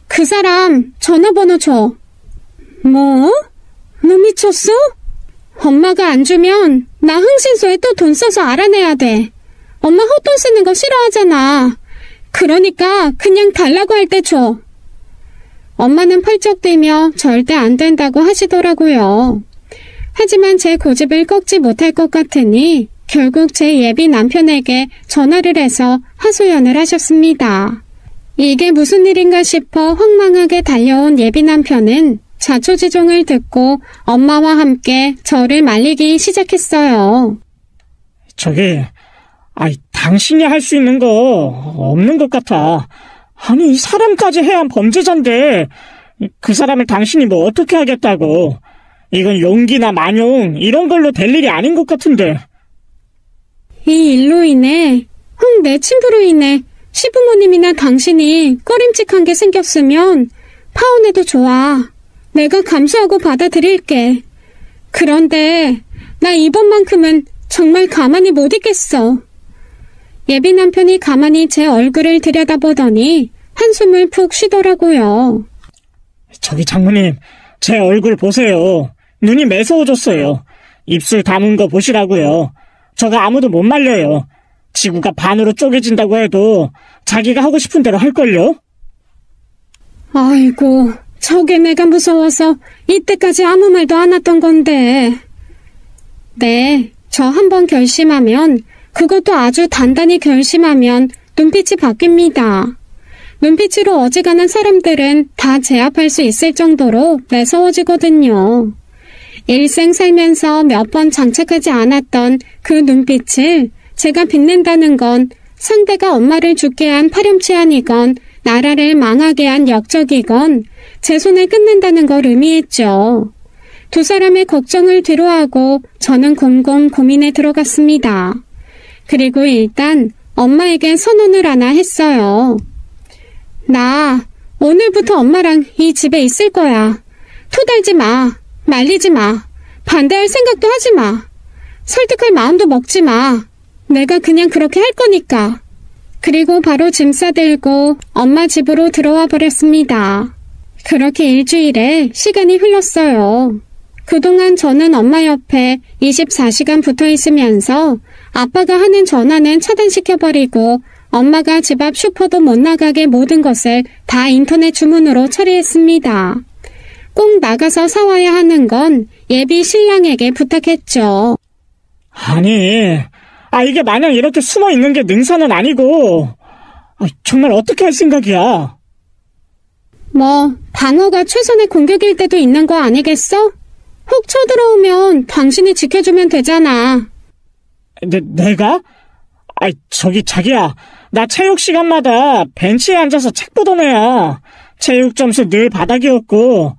그 사람 전화번호 줘. 뭐? 너 미쳤어? 엄마가 안 주면 나 흥신소에 또 돈 써서 알아내야 돼. 엄마 헛돈 쓰는 거 싫어하잖아. 그러니까 그냥 달라고 할 때 줘. 엄마는 펄쩍대며 절대 안 된다고 하시더라고요. 하지만 제 고집을 꺾지 못할 것 같으니 결국 제 예비 남편에게 전화를 해서 하소연을 하셨습니다. 이게 무슨 일인가 싶어 황망하게 달려온 예비 남편은 자초지종을 듣고 엄마와 함께 저를 말리기 시작했어요. 저기, 당신이 할 수 있는 거 없는 것 같아. 아니, 이 사람까지 해야 한 범죄자인데 그 사람을 당신이 뭐 어떻게 하겠다고. 이건 용기나 만용 이런 걸로 될 일이 아닌 것 같은데. 이 일로 인해 내 친부로 인해 시부모님이나 당신이 꺼림칙한 게 생겼으면 파혼해도 좋아. 내가 감수하고 받아들일게. 그런데 나 이번만큼은 정말 가만히 못 있겠어. 예비 남편이 가만히 제 얼굴을 들여다보더니 한숨을 푹 쉬더라고요. 저기 장모님, 제 얼굴 보세요. 눈이 매서워졌어요. 입술 다문 거 보시라고요. 저거 아무도 못 말려요. 지구가 반으로 쪼개진다고 해도 자기가 하고 싶은 대로 할걸요? 아이고, 저게 내가 무서워서 이때까지 아무 말도 안 했던 건데. 네, 저 한번 결심하면, 그것도 아주 단단히 결심하면 눈빛이 바뀝니다. 눈빛으로 어지간한 사람들은 다 제압할 수 있을 정도로 매서워지거든요. 일생 살면서 몇 번 장착하지 않았던 그 눈빛을 제가 빛낸다는 건 상대가 엄마를 죽게 한 파렴치한이건 나라를 망하게 한 역적이건 제 손을 끝낸다는 걸 의미했죠. 두 사람의 걱정을 뒤로하고 저는 곰곰 고민에 들어갔습니다. 그리고 일단 엄마에게 선언을 하나 했어요. 나 오늘부터 엄마랑 이 집에 있을 거야. 토달지 마. 말리지 마. 반대할 생각도 하지 마. 설득할 마음도 먹지 마. 내가 그냥 그렇게 할 거니까. 그리고 바로 짐 싸들고 엄마 집으로 들어와 버렸습니다. 그렇게 일주일에 시간이 흘렀어요. 그동안 저는 엄마 옆에 24시간 붙어 있으면서 아빠가 하는 전화는 차단시켜버리고 엄마가 집 앞 슈퍼도 못 나가게 모든 것을 다 인터넷 주문으로 처리했습니다. 꼭 나가서 사와야 하는 건 예비 신랑에게 부탁했죠. 아니, 이게 마냥 이렇게 숨어 있는 게 능사는 아니고, 정말 어떻게 할 생각이야? 뭐, 방어가 최선의 공격일 때도 있는 거 아니겠어? 혹 쳐들어오면 당신이 지켜주면 되잖아. 내가? 저기 자기야, 나 체육 시간마다 벤치에 앉아서 책 보던 애야. 체육 점수 늘 바닥이었고,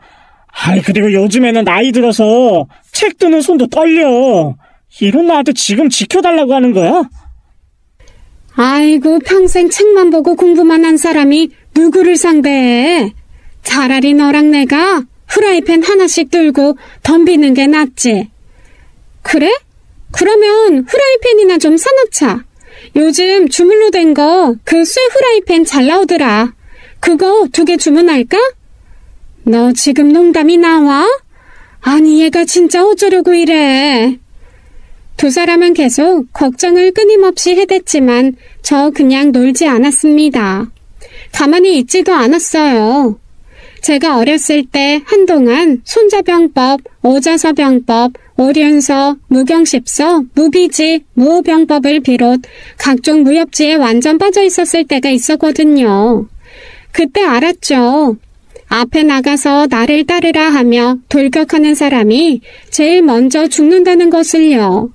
그리고 요즘에는 나이 들어서 책 드는 손도 떨려. 이런 나한테 지금 지켜달라고 하는 거야? 아이고, 평생 책만 보고 공부만 한 사람이 누구를 상대해? 차라리 너랑 내가 프라이팬 하나씩 들고 덤비는 게 낫지. 그래? 그러면 프라이팬이나 좀 사놓자. 요즘 주물로 된 거 그 쇠 프라이팬 잘 나오더라. 그거 2개 주문할까? 너 지금 농담이 나와? 아니, 얘가 진짜 어쩌려고 이래. 두 사람은 계속 걱정을 끊임없이 해댔지만 저 그냥 놀지 않았습니다. 가만히 있지도 않았어요. 제가 어렸을 때 한동안 손자병법, 오자서병법, 오륜서, 무경십서, 무비지, 무호병법을 비롯 각종 무협지에 완전 빠져 있었을 때가 있었거든요. 그때 알았죠. 앞에 나가서 나를 따르라 하며 돌격하는 사람이 제일 먼저 죽는다는 것을요.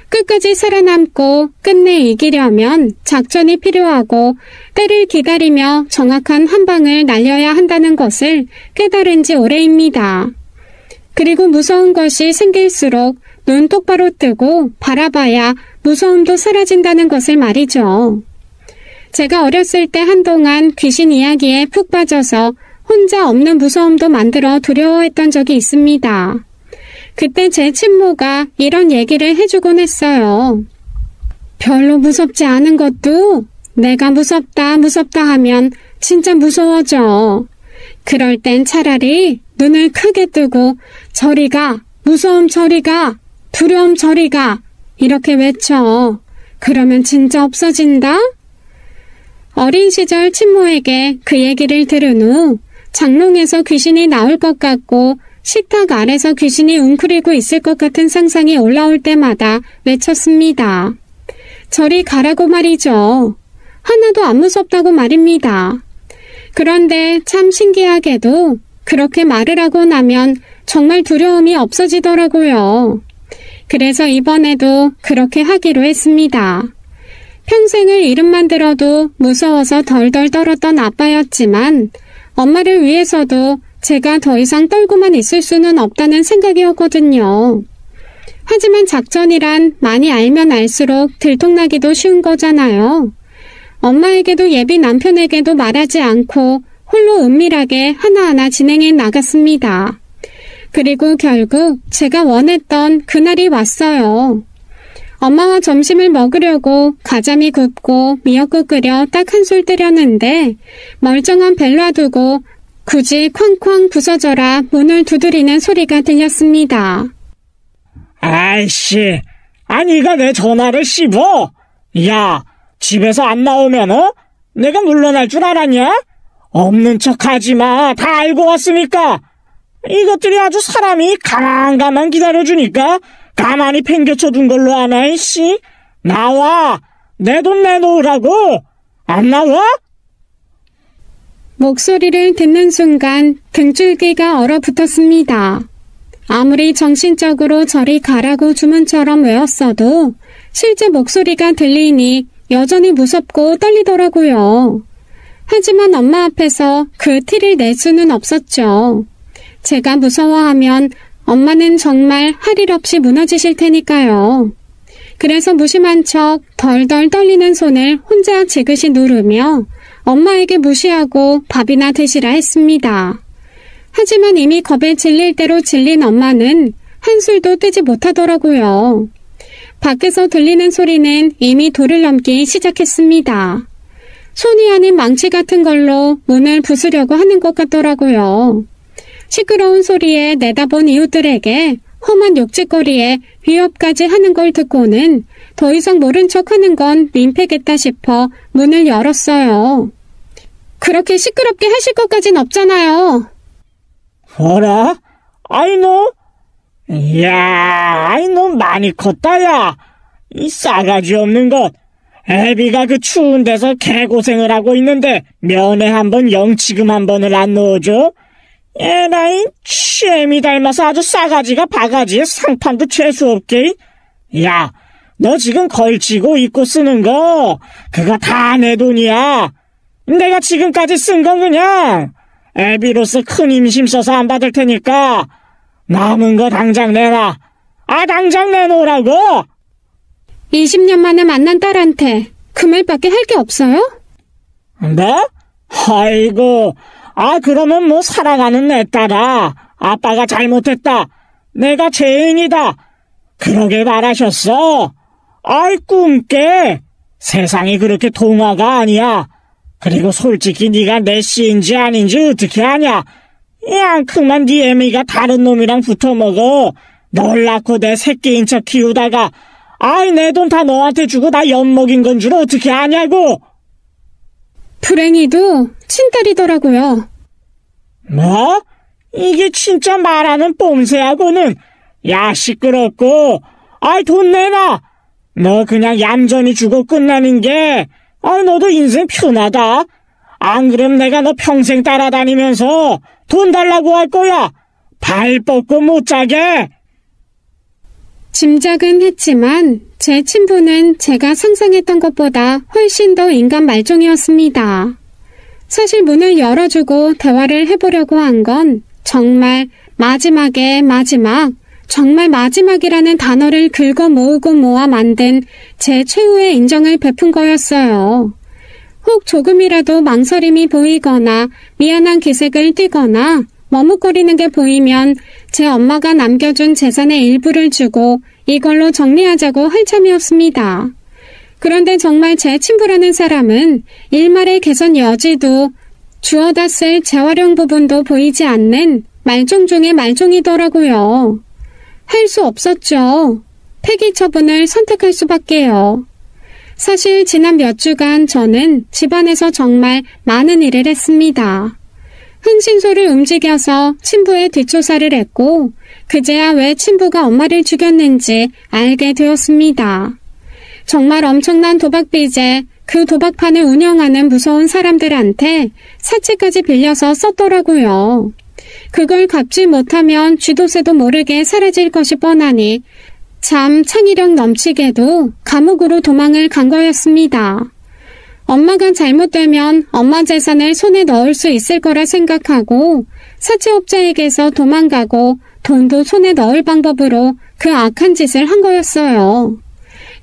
끝까지 살아남고 끝내 이기려면 작전이 필요하고 때를 기다리며 정확한 한 방을 날려야 한다는 것을 깨달은 지 오래입니다. 그리고 무서운 것이 생길수록 눈 똑바로 뜨고 바라봐야 무서움도 사라진다는 것을 말이죠. 제가 어렸을 때 한동안 귀신 이야기에 푹 빠져서 혼자 없는 무서움도 만들어 두려워했던 적이 있습니다. 그때 제 친모가 이런 얘기를 해주곤 했어요. 별로 무섭지 않은 것도 내가 무섭다 하면 진짜 무서워져. 그럴 땐 차라리 눈을 크게 뜨고 저리 가, 무서움 저리 가, 두려움 저리 가 이렇게 외쳐. 그러면 진짜 없어진다? 어린 시절 친모에게 그 얘기를 들은 후 장롱에서 귀신이 나올 것 같고 식탁 아래서 귀신이 웅크리고 있을 것 같은 상상이 올라올 때마다 외쳤습니다. 저리 가라고 말이죠. 하나도 안 무섭다고 말입니다. 그런데 참 신기하게도 그렇게 말을 하고 나면 정말 두려움이 없어지더라고요. 그래서 이번에도 그렇게 하기로 했습니다. 평생을 이름만 들어도 무서워서 덜덜 떨었던 아빠였지만 엄마를 위해서도 제가 더 이상 떨고만 있을 수는 없다는 생각이었거든요. 하지만 작전이란 많이 알면 알수록 들통나기도 쉬운 거잖아요. 엄마에게도 예비 남편에게도 말하지 않고 홀로 은밀하게 하나하나 진행해 나갔습니다. 그리고 결국 제가 원했던 그날이 왔어요. 엄마와 점심을 먹으려고 가자미 굽고 미역국 끓여 딱 한술 뜨려는데 멀쩡한 벨 놔두고 굳이 쾅쾅 부서져라 문을 두드리는 소리가 들렸습니다. 아이씨, 아니 이거 내 전화를 씹어? 야, 집에서 안 나오면 내가 물러날 줄 알았냐? 없는 척 하지마. 다 알고 왔으니까. 이것들이 아주 사람이 가만 기다려주니까 가만히 팽개쳐 둔 걸로 하나, 이씨. 나와. 내 돈 내놓으라고. 안 나와? 목소리를 듣는 순간 등줄기가 얼어붙었습니다. 아무리 정신적으로 저리 가라고 주문처럼 외웠어도 실제 목소리가 들리니 여전히 무섭고 떨리더라고요. 하지만 엄마 앞에서 그 티를 낼 수는 없었죠. 제가 무서워하면 엄마는 정말 할 일 없이 무너지실 테니까요. 그래서 무심한 척 덜덜 떨리는 손을 혼자 지그시 누르며 엄마에게 무시하고 밥이나 드시라 했습니다. 하지만 이미 겁에 질릴 대로 질린 엄마는 한술도 뜨지 못하더라고요. 밖에서 들리는 소리는 이미 도를 넘기 시작했습니다. 손이 아닌 망치 같은 걸로 문을 부수려고 하는 것 같더라고요. 시끄러운 소리에 내다본 이웃들에게 험한 욕짓거리에 위협까지 하는 걸 듣고는 더 이상 모른 척하는 건 민폐겠다 싶어 문을 열었어요. 그렇게 시끄럽게 하실 것까진 없잖아요. 어라? 아이 너? 이야, 아이 너 많이 컸다 야. 이 싸가지 없는 것. 애비가 그 추운 데서 개고생을 하고 있는데 면회 한번 영치금 한 번을 안 넣어줘? 에라이 취애미 닮아서 아주 싸가지가 바가지에 상판도 재수없게. 야, 너 지금 걸치고 입고 쓰는 거 그거 다 내 돈이야. 내가 지금까지 쓴 건 그냥 애비로서 큰 힘심 써서 안 받을 테니까 남은 거 당장 내놔. 아, 당장 내놓으라고. 20년 만에 만난 딸한테 그 말밖에 할 게 없어요? 네? 아이고, 그러면 뭐 사랑하는 내 딸아. 아빠가 잘못했다. 내가 죄인이다. 그러게 말하셨어. 아이, 꿈깨. 세상이 그렇게 동화가 아니야. 그리고 솔직히 네가 내 씨인지 아닌지 어떻게 아냐? 양큼만 네 애미가 다른 놈이랑 붙어먹어. 널 낳고 내 새끼인 척 키우다가 내 돈 다 너한테 주고 나 엿먹인 건 줄 어떻게 아냐고. 불행히도 친딸이더라고요. 뭐? 이게 진짜 말하는 뽐새하고는. 야, 시끄럽고. 돈 내놔. 너 그냥 얌전히 주고 끝나는 게 너도 인생 편하다. 안 그럼 내가 너 평생 따라다니면서 돈 달라고 할 거야. 발 뻗고 못 자게. 짐작은 했지만 제 친부는 제가 상상했던 것보다 훨씬 더 인간 말종이었습니다. 사실 문을 열어주고 대화를 해보려고 한 건 정말 마지막에 마지막, 정말 마지막이라는 단어를 긁어 모으고 모아 만든 제 최후의 인정을 베푼 거였어요. 혹 조금이라도 망설임이 보이거나 미안한 기색을 띠거나 머뭇거리는 게 보이면 제 엄마가 남겨준 재산의 일부를 주고 이걸로 정리하자고 할 참이었습니다. 그런데 정말 제 친부라는 사람은 일말의 개선 여지도 주워다 쓸 재활용 부분도 보이지 않는 말종 중의 말종이더라고요. 할 수 없었죠. 폐기 처분을 선택할 수밖에요. 사실 지난 몇 주간 저는 집안에서 정말 많은 일을 했습니다. 흥신소를 움직여서 친부의 뒷조사를 했고 그제야 왜 친부가 엄마를 죽였는지 알게 되었습니다. 정말 엄청난 도박 빚에 그 도박판을 운영하는 무서운 사람들한테 사채까지 빌려서 썼더라고요. 그걸 갚지 못하면 쥐도새도 모르게 사라질 것이 뻔하니 참 창의력 넘치게도 감옥으로 도망을 간 거였습니다. 엄마가 잘못되면 엄마 재산을 손에 넣을 수 있을 거라 생각하고 사채업자에게서 도망가고 돈도 손에 넣을 방법으로 그 악한 짓을 한 거였어요.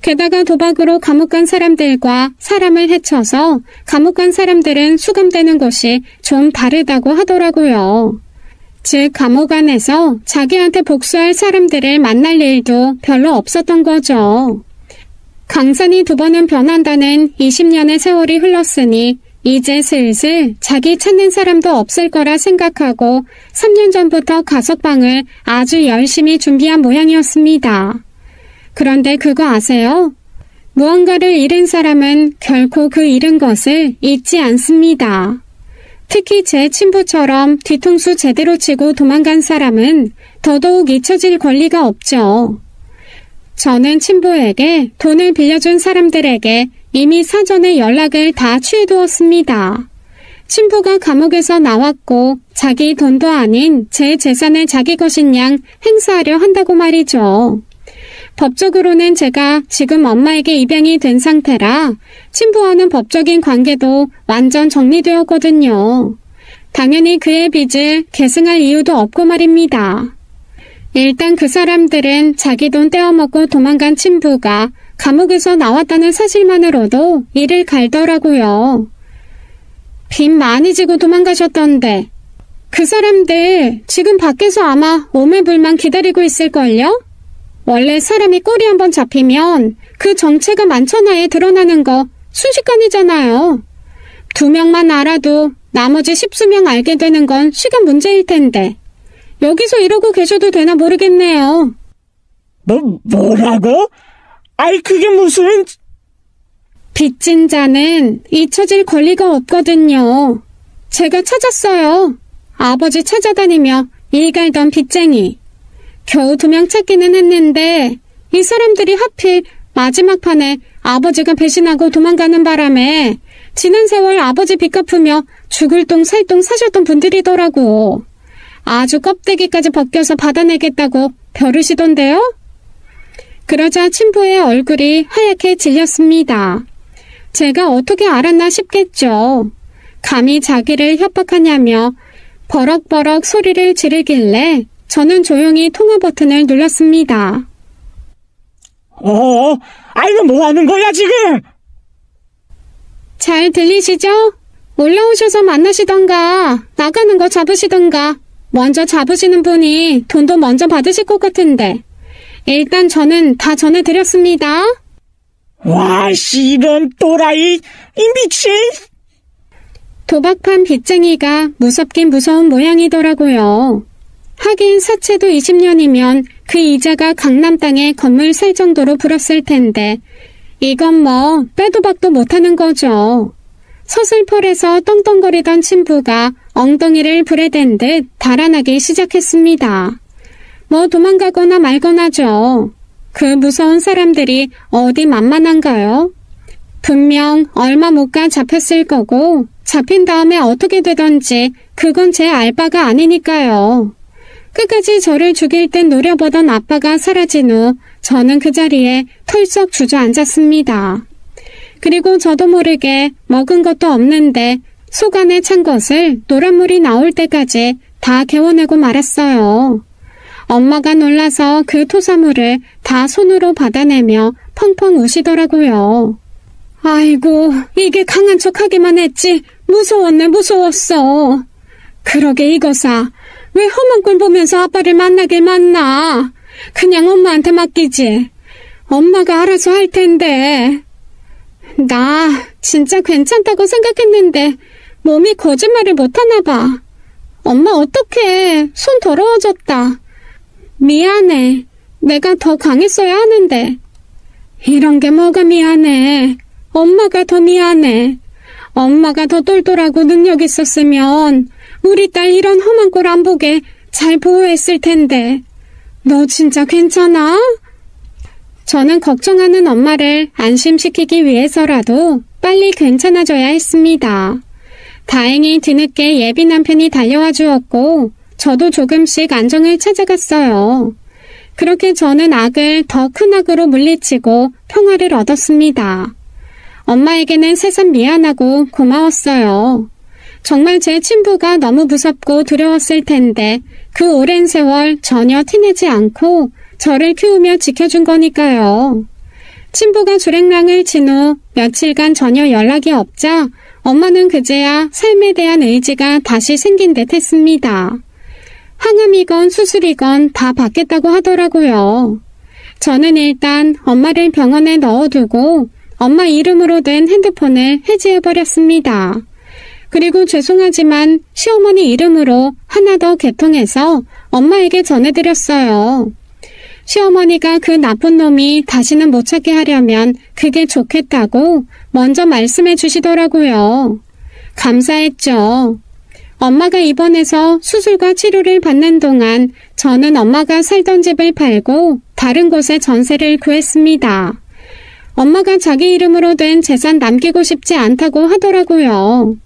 게다가 도박으로 감옥 간 사람들과 사람을 해쳐서 감옥 간 사람들은 수감되는 것이 좀 다르다고 하더라고요. 즉 감옥 안에서 자기한테 복수할 사람들을 만날 일도 별로 없었던 거죠. 강산이 2번은 변한다는 20년의 세월이 흘렀으니 이제 슬슬 자기 찾는 사람도 없을 거라 생각하고 3년 전부터 가석방을 아주 열심히 준비한 모양이었습니다. 그런데 그거 아세요? 무언가를 잃은 사람은 결코 그 잃은 것을 잊지 않습니다. 특히 제 친부처럼 뒤통수 제대로 치고 도망간 사람은 더더욱 잊혀질 권리가 없죠. 저는 친부에게 돈을 빌려준 사람들에게 이미 사전에 연락을 다 취해두었습니다. 친부가 감옥에서 나왔고 자기 돈도 아닌 제 재산을 자기 것인 양 행사하려 한다고 말이죠. 법적으로는 제가 지금 엄마에게 입양이 된 상태라 친부와는 법적인 관계도 완전 정리되었거든요. 당연히 그의 빚을 계승할 이유도 없고 말입니다. 일단 그 사람들은 자기 돈 떼어먹고 도망간 친부가 감옥에서 나왔다는 사실만으로도 이를 갈더라고요. 빚 많이 지고 도망가셨던데 그 사람들 지금 밖에서 아마 오매불만 기다리고 있을걸요? 원래 사람이 꼴이 한번 잡히면 그 정체가 만천하에 드러나는 거 순식간이잖아요. 2명만 알아도 나머지 10수명 알게 되는 건 시간 문제일 텐데 여기서 이러고 계셔도 되나 모르겠네요. 뭐라고? 아이 그게 무슨... 빚진 자는 잊혀질 권리가 없거든요. 제가 찾았어요. 아버지 찾아다니며 일갈던 빚쟁이. 겨우 2명 찾기는 했는데 이 사람들이 하필 마지막 판에 아버지가 배신하고 도망가는 바람에 지난 세월 아버지 빚 갚으며 죽을 똥 살 똥 사셨던 분들이더라고. 아주 껍데기까지 벗겨서 받아내겠다고 벼르시던데요? 그러자 친부의 얼굴이 하얗게 질렸습니다. 제가 어떻게 알았나 싶겠죠. 감히 자기를 협박하냐며 버럭버럭 소리를 지르길래 저는 조용히 통화 버튼을 눌렀습니다. 이거 뭐 하는 거야 지금? 잘 들리시죠? 올라오셔서 만나시던가 나가는 거 잡으시던가 먼저 잡으시는 분이 돈도 먼저 받으실 것 같은데 일단 저는 다 전해드렸습니다. 와, 이런 또라이, 이 미친! 도박판 빚쟁이가 무섭긴 무서운 모양이더라고요. 하긴 사채도 20년이면 그 이자가 강남 땅에 건물 살 정도로 불었을 텐데 이건 뭐 빼도 박도 못하는 거죠. 서슬펄에서 떵떵거리던 친부가 엉덩이를 불에 댄 듯 달아나기 시작했습니다. 뭐 도망가거나 말거나죠. 그 무서운 사람들이 어디 만만한가요? 분명 얼마 못 가 잡혔을 거고 잡힌 다음에 어떻게 되던지 그건 제 알 바가 아니니까요. 끝까지 저를 죽일 듯 노려보던 아빠가 사라진 후 저는 그 자리에 털썩 주저앉았습니다. 그리고 저도 모르게 먹은 것도 없는데 속 안에 찬 것을 노란물이 나올 때까지 다 개워내고 말았어요. 엄마가 놀라서 그 토사물을 다 손으로 받아내며 펑펑 우시더라고요. 아이고, 이게 강한 척하기만 했지 무서웠네 무서웠어. 그러게 이거사. 왜 험한 꼴 보면서 아빠를 만나길 만나. 그냥 엄마한테 맡기지. 엄마가 알아서 할 텐데. 나 진짜 괜찮다고 생각했는데 몸이 거짓말을 못하나 봐. 엄마 어떡해. 손 더러워졌다. 미안해. 내가 더 강했어야 하는데. 이런 게 뭐가 미안해. 엄마가 더 미안해. 엄마가 더 똘똘하고 능력 있었으면 우리 딸 이런 험한 꼴 안 보게 잘 보호했을 텐데. 너 진짜 괜찮아? 저는 걱정하는 엄마를 안심시키기 위해서라도 빨리 괜찮아져야 했습니다. 다행히 뒤늦게 예비 남편이 달려와 주었고 저도 조금씩 안정을 찾아갔어요. 그렇게 저는 악을 더 큰 악으로 물리치고 평화를 얻었습니다. 엄마에게는 새삼 미안하고 고마웠어요. 정말 제 친부가 너무 무섭고 두려웠을 텐데 그 오랜 세월 전혀 티내지 않고 저를 키우며 지켜준 거니까요. 친부가 주랭랑을 친 후 며칠간 전혀 연락이 없자 엄마는 그제야 삶에 대한 의지가 다시 생긴 듯 했습니다. 항암이건 수술이건 다 받겠다고 하더라고요. 저는 일단 엄마를 병원에 넣어두고 엄마 이름으로 된 핸드폰을 해지해버렸습니다. 그리고 죄송하지만 시어머니 이름으로 하나 더 개통해서 엄마에게 전해드렸어요. 시어머니가 그 나쁜 놈이 다시는 못 찾게 하려면 그게 좋겠다고 먼저 말씀해 주시더라고요. 감사했죠. 엄마가 입원해서 수술과 치료를 받는 동안 저는 엄마가 살던 집을 팔고 다른 곳에 전세를 구했습니다. 엄마가 자기 이름으로 된 재산 남기고 싶지 않다고 하더라고요.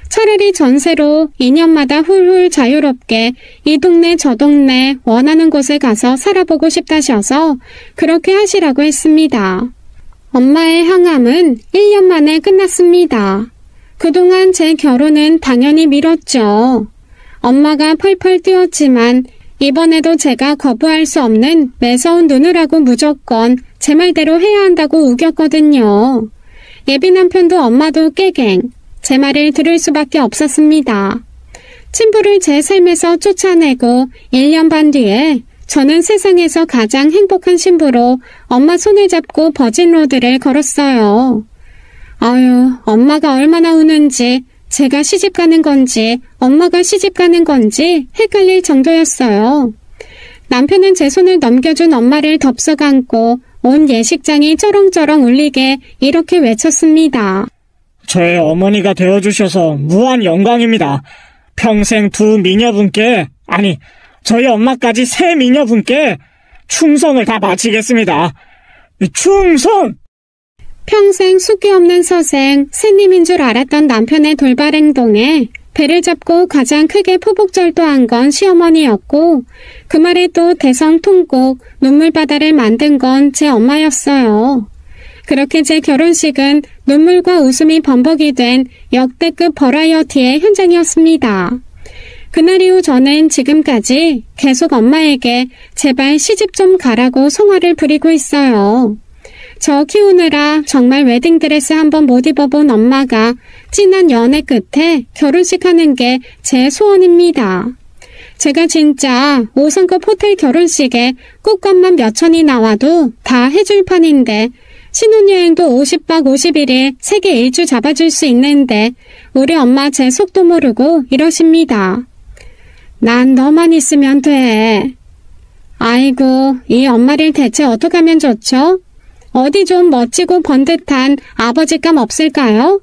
차라리 전세로 2년마다 훌훌 자유롭게 이 동네 저 동네 원하는 곳에 가서 살아보고 싶다셔서 그렇게 하시라고 했습니다. 엄마의 항암은 1년 만에 끝났습니다. 그동안 제 결혼은 당연히 미뤘죠. 엄마가 펄펄 뛰었지만 이번에도 제가 거부할 수 없는 매서운 누누라고 무조건 제 말대로 해야 한다고 우겼거든요. 예비 남편도 엄마도 깨갱. 제 말을 들을 수밖에 없었습니다. 친부를 제 삶에서 쫓아내고 1년 반 뒤에 저는 세상에서 가장 행복한 신부로 엄마 손을 잡고 버진로드를 걸었어요. 아유, 엄마가 얼마나 우는지, 제가 시집 가는 건지, 엄마가 시집 가는 건지 헷갈릴 정도였어요. 남편은 제 손을 넘겨준 엄마를 덥석 안고 온 예식장이 쩌렁쩌렁 울리게 이렇게 외쳤습니다. 저의 어머니가 되어주셔서 무한 영광입니다. 평생 두 미녀분께, 아니, 저희 엄마까지 세 미녀분께 충성을 다 바치겠습니다. 충성! 평생 숫기 없는 서생, 새님인 줄 알았던 남편의 돌발 행동에 배를 잡고 가장 크게 포복절도한 건 시어머니였고 그 말에 또 대성통곡, 눈물바다를 만든 건 제 엄마였어요. 그렇게 제 결혼식은 눈물과 웃음이 범벅이 된 역대급 버라이어티의 현장이었습니다. 그날 이후 저는 지금까지 계속 엄마에게 제발 시집 좀 가라고 송화를 부리고 있어요. 저 키우느라 정말 웨딩드레스 한번 못 입어본 엄마가 진한 연애 끝에 결혼식 하는 게 제 소원입니다. 제가 진짜 5성급 호텔 결혼식에 꽃값만 몇 천이 나와도 다 해줄 판인데 신혼여행도 50박 51일 세계 일주 잡아줄 수 있는데 우리 엄마 제 속도 모르고 이러십니다. 난 너만 있으면 돼. 아이고, 이 엄마를 대체 어떻게 하면 좋죠? 어디 좀 멋지고 번듯한 아버지감 없을까요?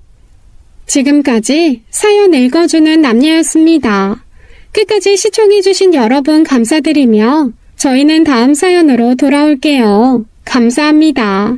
지금까지 사연 읽어주는 남녀였습니다. 끝까지 시청해주신 여러분 감사드리며 저희는 다음 사연으로 돌아올게요. 감사합니다.